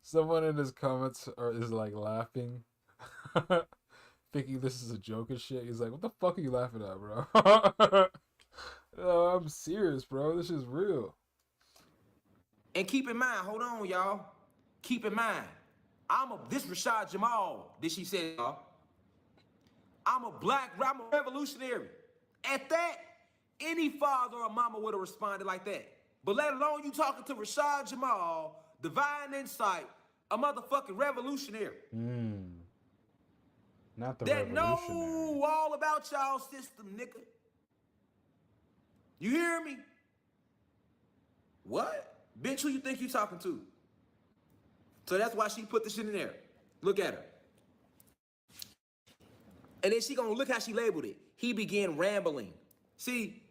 Someone in his comments is like laughing, thinking this is a joke and shit. He's like, "What the fuck are you laughing at, bro?" No, I'm serious, bro. This is real. And keep in mind, hold on, y'all. keep in mind, this Rashad Jamal, this she said, y'all. I'm a revolutionary. At that, any father or mama would have responded like that. But let alone you talking to Rashad Jamal, divine insight, a motherfucking revolutionary. Not the that revolutionary. know all about y'all system, nigga. You hear me? What? Bitch, who you think you talking to? So that's why she put the shit in there. Look at her. And then she gonna look how she labeled it. He began rambling. See,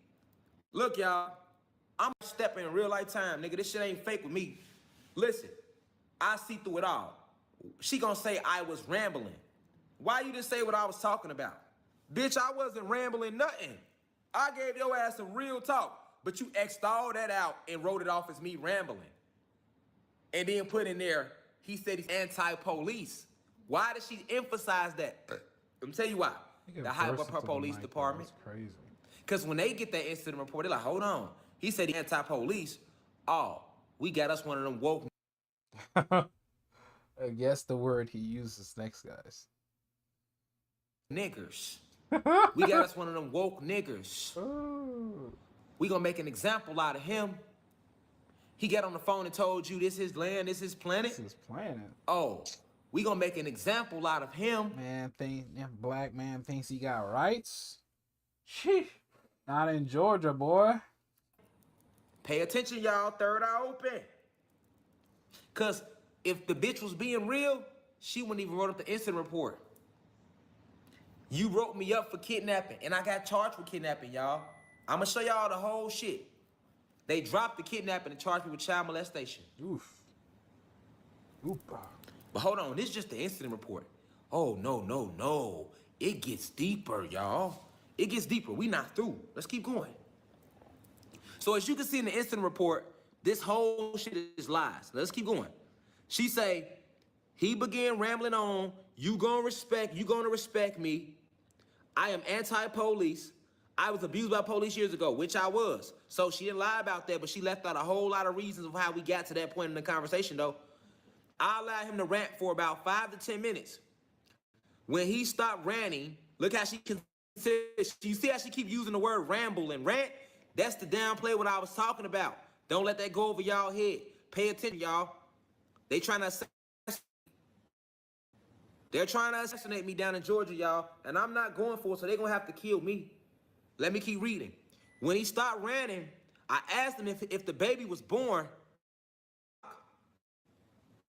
look, y'all. I'm stepping in real life time, nigga. This shit ain't fake with me. Listen, I see through it all. She gonna say I was rambling. Why you didn't say what I was talking about? Bitch, I wasn't rambling nothing. I gave your ass some real talk, but you X'd all that out and wrote it off as me rambling. And then put in there, he said he's anti-police. Why does she emphasize that? Let me tell you why. The hype of her police department. That's crazy. Because when they get that incident report, they're like, hold on. He said he's anti-police. Oh, we got us one of them woke. I guess the word he uses next, guys. Niggers. We got us one of them woke niggers. Ooh. We gonna make an example out of him. He got on the phone and told you this is land, this is planet. This is planet. Oh, we gonna make an example out of him. Black man thinks he got rights. Sheesh. Not in Georgia, boy. Pay attention, y'all. Third eye open. Cause if the bitch was being real, she wouldn't even wrote up the incident report. You wrote me up for kidnapping, and I got charged with kidnapping, y'all. I'm gonna show y'all the whole shit. They dropped the kidnapping and charged me with child molestation. Oof. Oopa. But hold on, this is just the incident report. Oh, no. It gets deeper, y'all. It gets deeper. We not through. Let's keep going. So as you can see in the incident report, this whole shit is lies. Let's keep going. She say, he began rambling on, you gonna respect me. I am anti-police. I was abused by police years ago, which I was. So she didn't lie about that, but she left out a whole lot of reasons of how we got to that point in the conversation, though. I allowed him to rant for about 5 to 10 minutes. When he stopped ranting, look how she considers, you see how she keep using the word ramble and rant? That's the downplay what I was talking about. Don't let that go over y'all head. Pay attention, y'all. They're trying to assassinate me down in Georgia, y'all, and I'm not going for it, so they're gonna have to kill me. Let me keep reading. When he stopped ranting, I asked him if the baby was born.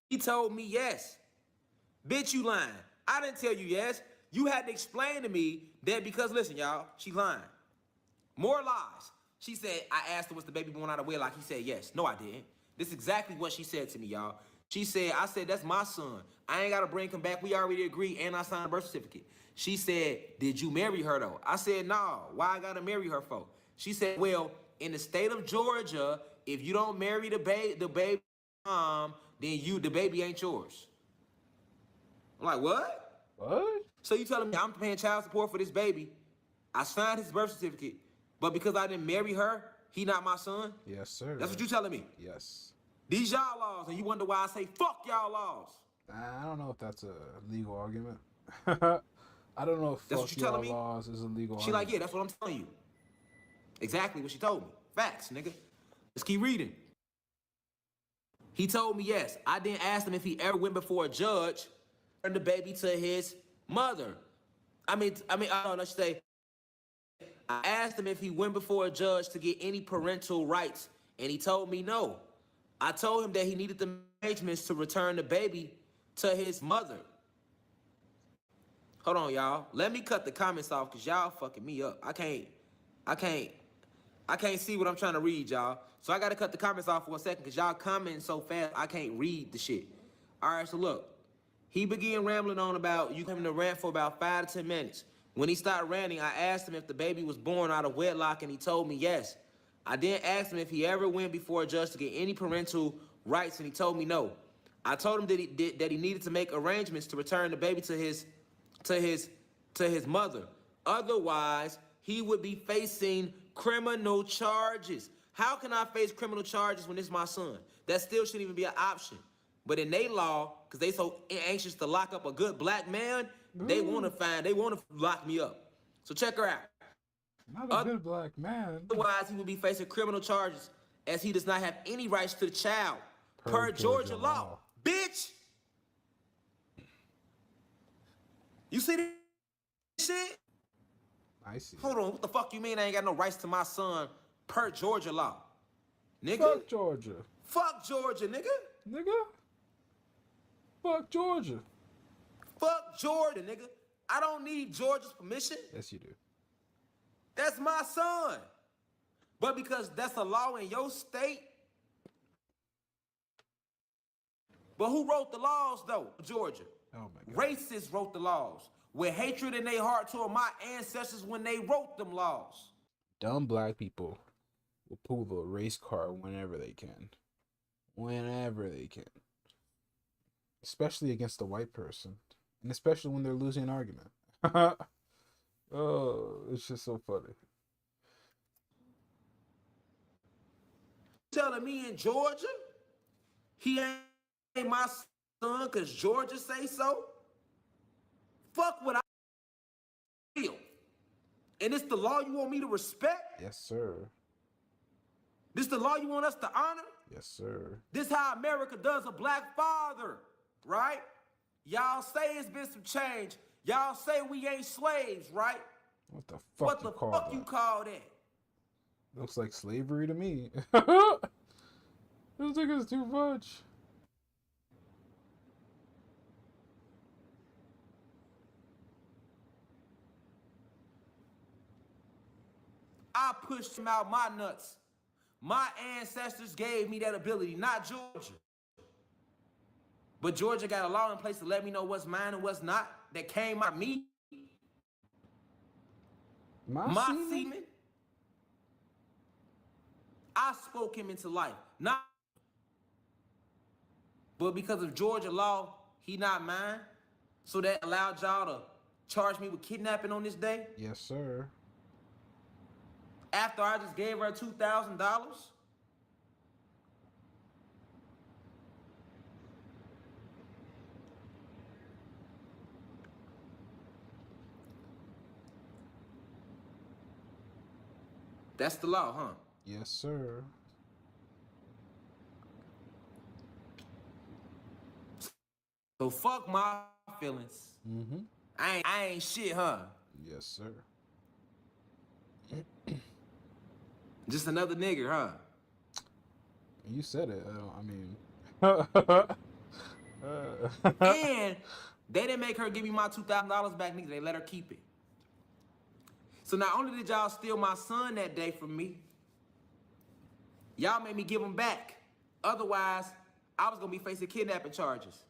He told me yes. Bitch, you lying. I didn't tell you yes. You had to explain to me that because, listen, y'all, she lying. More lies. She said, I asked her, was the baby born out of wedlock? He said yes. No, I didn't. This is exactly what she said to me, y'all. She said, I said, that's my son. I ain't got to bring him back. We already agreed, and I signed a birth certificate. She said, did you marry her, though? I said, no. Why I got to marry her for? She said, well, in the state of Georgia, if you don't marry the baby mom, then the baby ain't yours. I'm like, what? What? So you telling me I'm paying child support for this baby? I signed his birth certificate, but because I didn't marry her, he not my son? Yes, sir. That's what you telling me? Yes. These y'all laws, and you wonder why I say fuck y'all laws. I don't know if that's a legal argument. I don't know if that's fuck what you telling me? laws is a legal she argument. Like, yeah, that's what I'm telling you. Exactly what she told me. Facts, nigga. Let's keep reading. He told me yes. I didn't ask him if he ever went before a judge and the baby to his mother. I don't know, say. I asked him if he went before a judge to get any parental rights, and he told me no. I told him that he needed the arrangements to return the baby to his mother. Hold on, y'all. Let me cut the comments off because y'all fucking me up. I can't see what I'm trying to read, y'all. So I got to cut the comments off for a second because y'all commenting so fast, I can't read the shit. All right, so look. He began rambling on about you coming to rant for about 5 to 10 minutes. When he started ranting, I asked him if the baby was born out of wedlock, and he told me yes. I then asked him if he ever went before a judge to get any parental rights, and he told me no. I told him that he needed to make arrangements to return the baby to his mother. Otherwise, he would be facing criminal charges. How can I face criminal charges when it's my son? That still shouldn't even be an option. But in they law, because they so anxious to lock up a good black man, they want to lock me up. So check her out. Not a good black man. Otherwise, he would be facing criminal charges as he does not have any rights to the child per Georgia law. Bitch! You see this shit? I see. Hold on, what the fuck you mean I ain't got no rights to my son per Georgia law? Nigga? Fuck Georgia. Fuck Georgia, nigga. Nigga? Fuck Georgia. Fuck Georgia, nigga. I don't need Georgia's permission. Yes, you do. That's my son. But because that's a law in your state. But who wrote the laws, though? Georgia. Oh, my God. Racists wrote the laws with hatred in their heart toward my ancestors when they wrote them laws. Dumb black people will pull the race card whenever they can. Whenever they can. Especially against a white person. And especially when they're losing an argument. Oh, it's just so funny. Telling me in Georgia, he ain't my son because Georgia say so? Fuck what I feel. And it's the law you want me to respect? Yes, sir. This the law you want us to honor? Yes, sir. This how America does a black father, right? Y'all say it's been some change. Y'all say we ain't slaves, right? What the fuck What the fuck you call that? Looks like slavery to me. This nigga's too much. I pushed him out my nuts. My ancestors gave me that ability, not Georgia. But Georgia got a law in place to let me know what's mine and what's not. That came out of me. My semen. I spoke him into life. Not. But because of Georgia law, he not mine. So that allowed y'all to charge me with kidnapping on this day. Yes, sir. After I just gave her $2,000. That's the law, huh? Yes, sir. So fuck my feelings. Mm-hmm. I ain't shit, huh? Yes, sir. Just another nigger, huh? You said it. I mean. And they didn't make her give me my $2,000 back, nigga. They let her keep it. So not only did y'all steal my son that day from me, y'all made me give him back. Otherwise, I was gonna be facing kidnapping charges.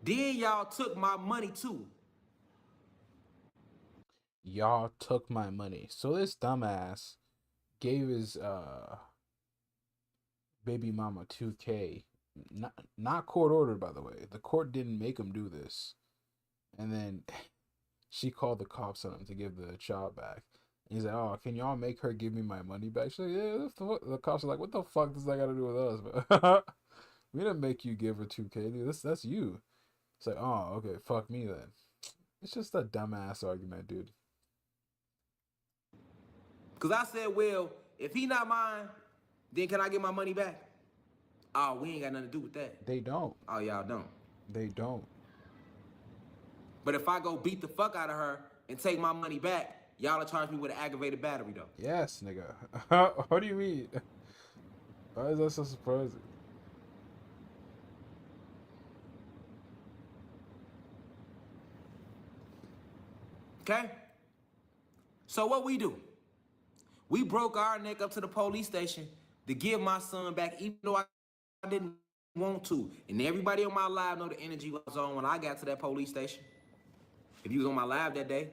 Then y'all took my money too. Y'all took my money. So this dumbass gave his baby mama 2K. Not court ordered, by the way. The court didn't make him do this. And then she called the cops on him to give the child back. And he's like, "Oh, can y'all make her give me my money back?" She's like, "Yeah." The cops are like, "What the fuck does that got to do with us?" We didn't make you give her 2K, dude. That's you. It's like, oh, okay, fuck me then. It's just a dumbass argument, dude. Cause I said, well, if he not mine, then can I get my money back? Oh, we ain't got nothing to do with that. They don't. Oh, y'all don't. They don't. But if I go beat the fuck out of her and take my money back, y'all will charge me with an aggravated battery, though. Yes, nigga. What do you mean? Why is that so surprising? Okay? So what we do? We broke our neck up to the police station to give my son back, even though I didn't want to. And everybody on my live know the energy was on when I got to that police station. If you was on my live that day.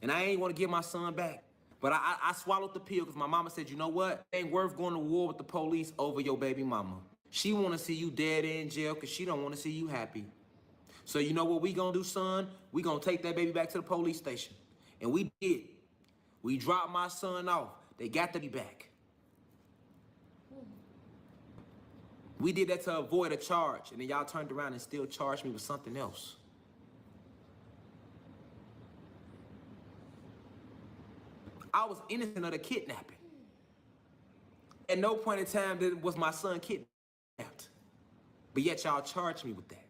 And I ain't want to give my son back. But I swallowed the pill because my mama said, you know what? It ain't worth going to war with the police over your baby mama. She want to see you dead in jail because she don't want to see you happy. So you know what we gonna do, son? We gonna take that baby back to the police station. And we did. We dropped my son off. They got to be back. We did that to avoid a charge, and then y'all turned around and still charged me with something else. I was innocent of the kidnapping. At no point in time was my son kidnapped. But yet y'all charged me with that.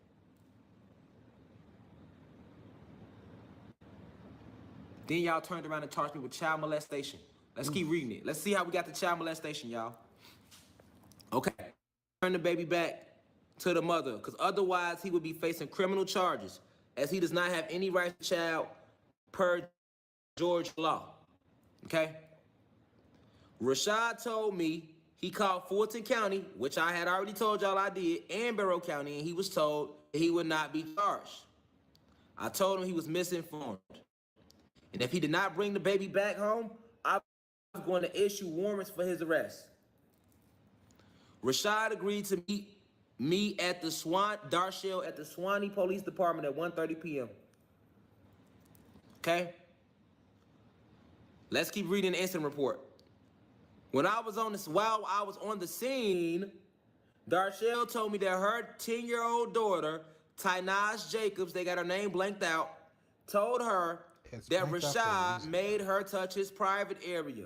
Then y'all turned around and charged me with child molestation. Let's keep reading it. Let's see how we got the child molestation, y'all. Okay. Turn the baby back to the mother, because otherwise he would be facing criminal charges, as he does not have any right to child per Georgia law. Okay? Rashad told me he called Fulton County, which I had already told y'all I did, and Barrow County, and he was told that he would not be charged. I told him he was misinformed. And if he did not bring the baby back home, I was going to issue warrants for his arrest. Rashad agreed to meet me at the Darshell at the Swanee Police Department at 1:30 p.m. Okay? Let's keep reading the incident report. While I was on the scene, Darshell told me that her 10-year-old daughter, Tynaj Jacobs, they got her name blanked out, told her that Rashad made her touch his private area.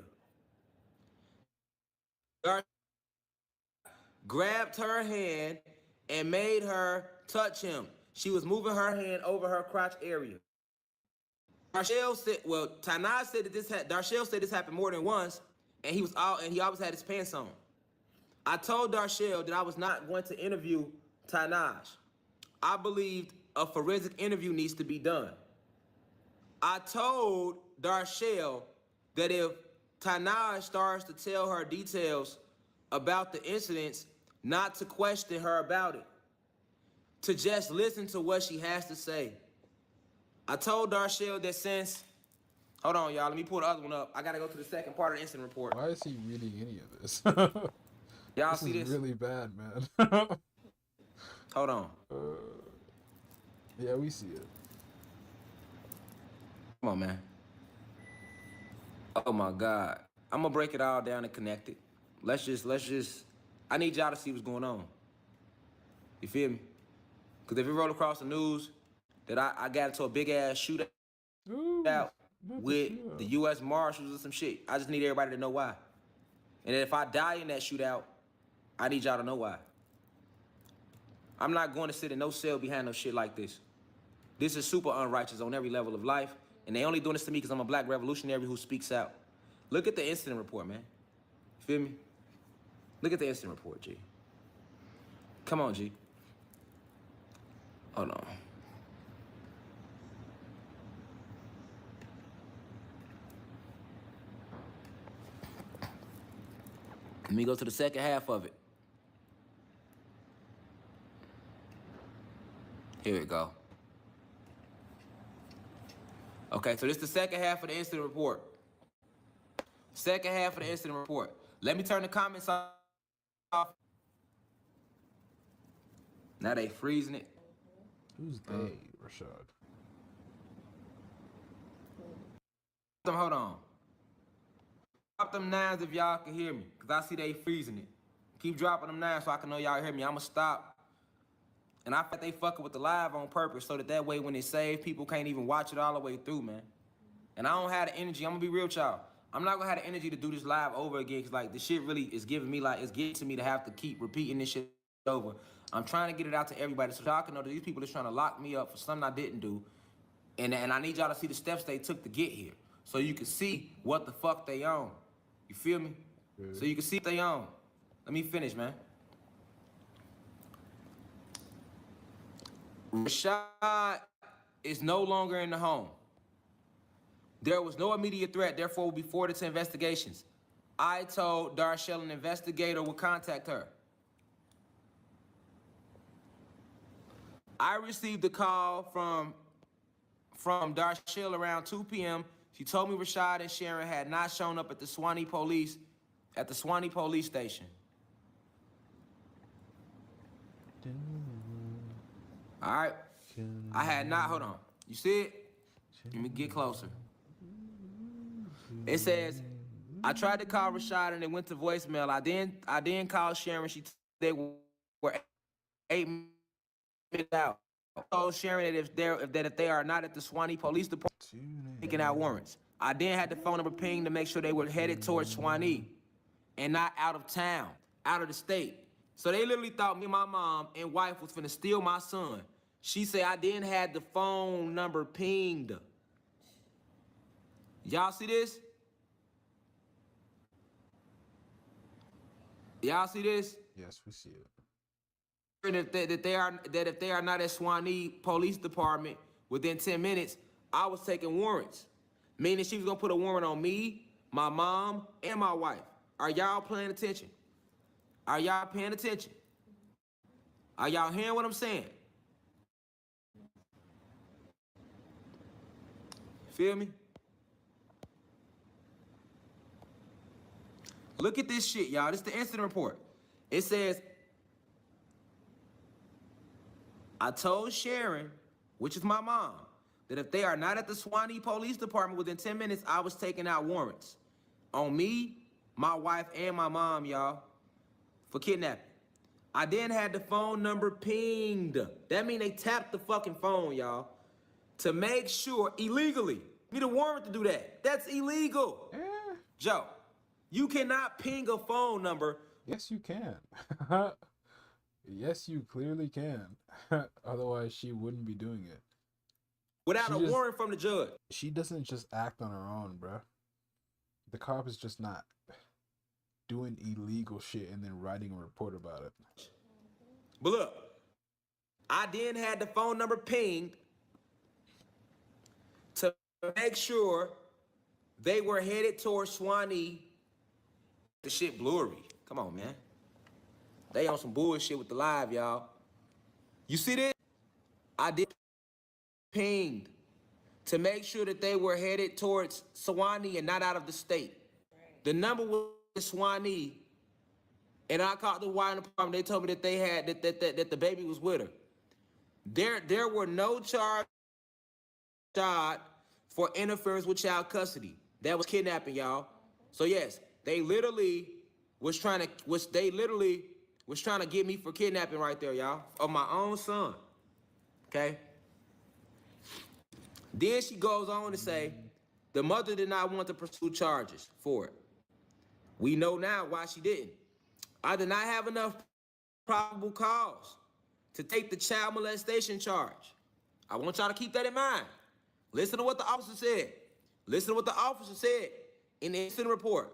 Darshell grabbed her hand and made her touch him. She was moving her hand over her crotch area. Darshell said, Tynaj said that Darshell said this happened more than once, and he always had his pants on. I told Darshell that I was not going to interview Tynaj. I believed a forensic interview needs to be done. I told Darshell that if Tynaj starts to tell her details about the incidents, not to question her about it, to just listen to what she has to say. I told Darshell that since, hold on, y'all, let me pull the other one up. I gotta go to the second part of the incident report. Why is he reading any of this? Y'all see this? This is really bad, man. Hold on. Yeah, we see it. Come on, man. Oh my God. I'm gonna break it all down and connect it. Let's just, I need y'all to see what's going on. You feel me? Because if it roll across the news that I got into a big ass shootout with the U.S. Marshals or some shit, I just need everybody to know why. And if I die in that shootout, I need y'all to know why. I'm not going to sit in no cell behind no shit like this. This is super unrighteous on every level of life. And they only doing this to me because I'm a black revolutionary who speaks out. Look at the incident report, man. You feel me? Look at the incident report, G. Come on, G. Hold on. Let me go to the second half of it. Here we go. Okay, so this is the second half of the incident report. Second half of the incident report. Let me turn the comments off. Now they freezing it. Who's they, Rashad? Hold on. Drop them nines if y'all can hear me, because I see they freezing it. Keep dropping them nines so I can know y'all hear me. I'ma stop. And I think they fucking with the live on purpose so that way when it saves, people can't even watch it all the way through, man. And I don't have the energy. I'm gonna be real with y'all. I'm not gonna have the energy to do this live over again, because like the shit really is giving me it's getting to me to have to keep repeating this shit over. I'm trying to get it out to everybody so y'all can know that these people is trying to lock me up for something I didn't do. And I need y'all to see the steps they took to get here, so you can see what the fuck they on. You feel me? Good. So you can see what they on. Let me finish, man. Rashad is no longer in the home. There was no immediate threat, therefore will be forwarded to investigations. I told Darshell an investigator would contact her. I received a call from Darshell around 2 p.m. She told me Rashad and Sharon had not shown up at the Swanee police station. All right. I had not, hold on. You see it? Let me get closer. It says, I tried to call Rashad and it went to voicemail. I then called Sharon. She they were 8 minutes out. So sharing that if they are not at the Swanee Police Department taking out warrants. I then had the phone number pinged to make sure they were headed towards Swanee and not out of town, out of the state. So they literally thought me and my mom and wife was finna steal my son. She said I didn't have the phone number pinged. Y'all see this? Y'all see this? Yes, we see it. That if they are not at Swanee Police Department within 10 minutes, I was taking warrants. Meaning she was gonna put a warrant on me, my mom, and my wife. Are y'all paying attention? Are y'all paying attention? Are y'all hearing what I'm saying? Feel me? Look at this shit, y'all. This is the incident report. It says, I told Sharon, which is my mom, that if they are not at the Swanee Police Department within 10 minutes, I was taking out warrants on me, my wife, and my mom, y'all, for kidnapping. I then had the phone number pinged. That means they tapped the fucking phone, y'all, to make sure illegally. Need a warrant to do that. That's illegal. Joe, you cannot ping a phone number. Yes, you can. Yes, you clearly can. Otherwise, she wouldn't be doing it. Without a warrant from the judge. She doesn't just act on her own, bruh. The cop is just not doing illegal shit and then writing a report about it. But look, I then had the phone number pinged to make sure they were headed towards Swanee. The shit blurry. Come on, man. They on some bullshit with the live, y'all. You see this? I did pinged to make sure that they were headed towards Swanee and not out of the state. The number was Swanee, and I called the wire department. They told me that they had that the baby was with her. There were no charges for interference with child custody. That was kidnapping, y'all. So yes, they literally was trying to get me for kidnapping right there, y'all, of my own son. Okay. Then she goes on to say, the mother did not want to pursue charges for it. We know now why she didn't. I did not have enough probable cause to take the child molestation charge. I want y'all to keep that in mind. Listen to what the officer said. Listen to what the officer said in the incident report.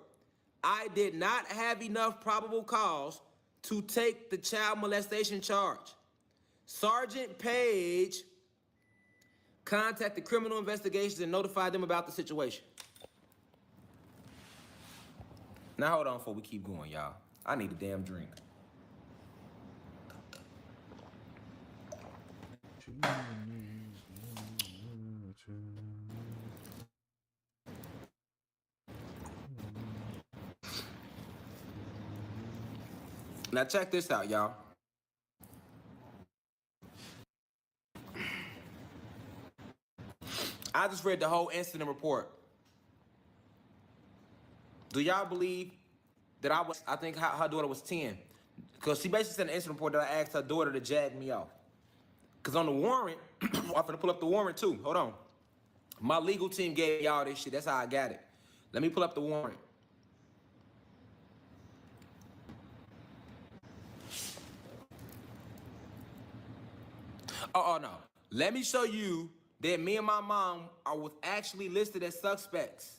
I did not have enough probable cause to take the child molestation charge. Sergeant Page contacted criminal investigations and notified them about the situation. Now hold on before we keep going, y'all. I need a damn drink. Now check this out, y'all. I just read the whole incident report. Do y'all believe that I think her daughter was 10? Because she basically said in the incident report that I asked her daughter to jag me off. Because on the warrant, I'm finna pull up the warrant too. Hold on. My legal team gave y'all this shit. That's how I got it. Let me pull up the warrant. Oh, no. Let me show you that me and my mom was actually listed as suspects.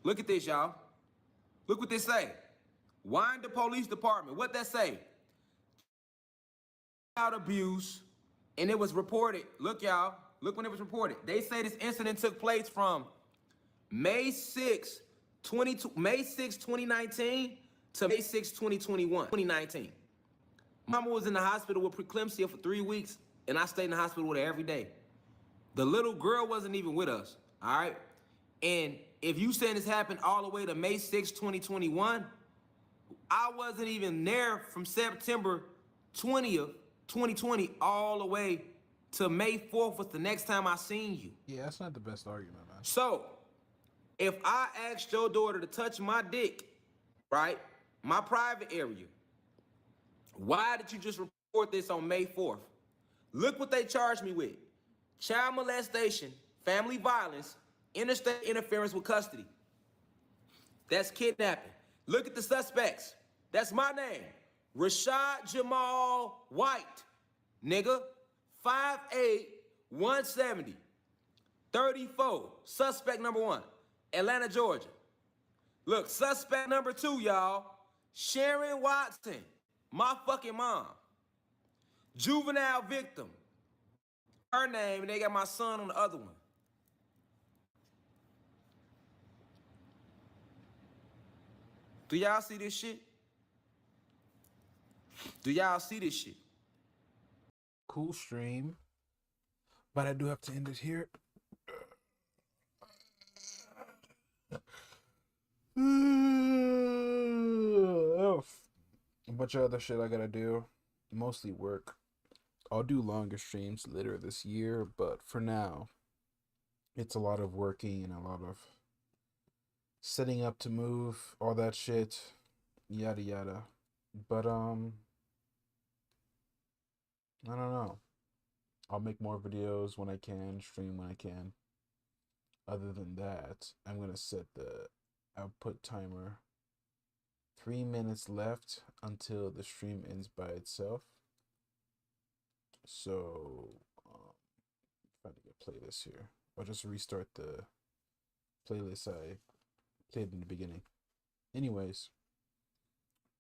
Look at this, y'all. Look what this say. Winder Police Department. What that say? Child abuse, and it was reported. Look, y'all. Look when it was reported. They say this incident took place from May 6, 2019 to May 6, 2019. Mama was in the hospital with preeclampsia for 3 weeks, and I stayed in the hospital with her every day. The little girl wasn't even with us, all right? And if you saying this happened all the way to May 6, 2021, I wasn't even there from September 20th, 2020, all the way to May 4th was the next time I seen you. Yeah, that's not the best argument, man. So, if I asked your daughter to touch my dick, right, my private area, Why did you just report this on May 4th? Look what they charged me with. Child molestation, family violence, interstate interference with custody. That's kidnapping. Look at the suspects. That's my name. Rashad Jamal White. Nigga. 5'8", 170. 34. Suspect number 1. Atlanta, Georgia. Look, suspect number 2, y'all. Sharon Watson. My fucking mom. Juvenile victim. Her name, and they got my son on the other one. Do y'all see this shit? Do y'all see this shit? Cool stream. But I do have to end it here. A bunch of other shit I gotta do. Mostly work. I'll do longer streams later this year, but for now, it's a lot of working and a lot of setting up to move, all that shit, yada yada. But I don't know. I'll make more videos when I can, stream when I can. Other than that, I'm gonna set the output timer. 3 minutes left until the stream ends by itself. So, try to get playlist here. I'll just restart the playlist I played in the beginning. Anyways,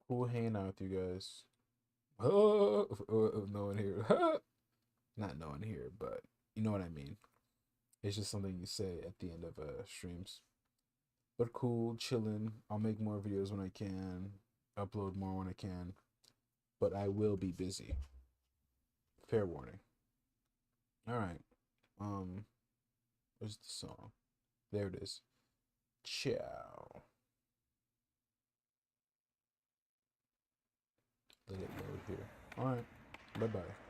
cool hanging out with you guys. Oh, no one here. Not no one here, but you know what I mean. It's just something you say at the end of streams. But cool, chilling. I'll make more videos when I can. Upload more when I can. But I will be busy. Fair warning. Alright. Where's the song? There it is. Ciao. Let it load here. Alright. Bye-bye.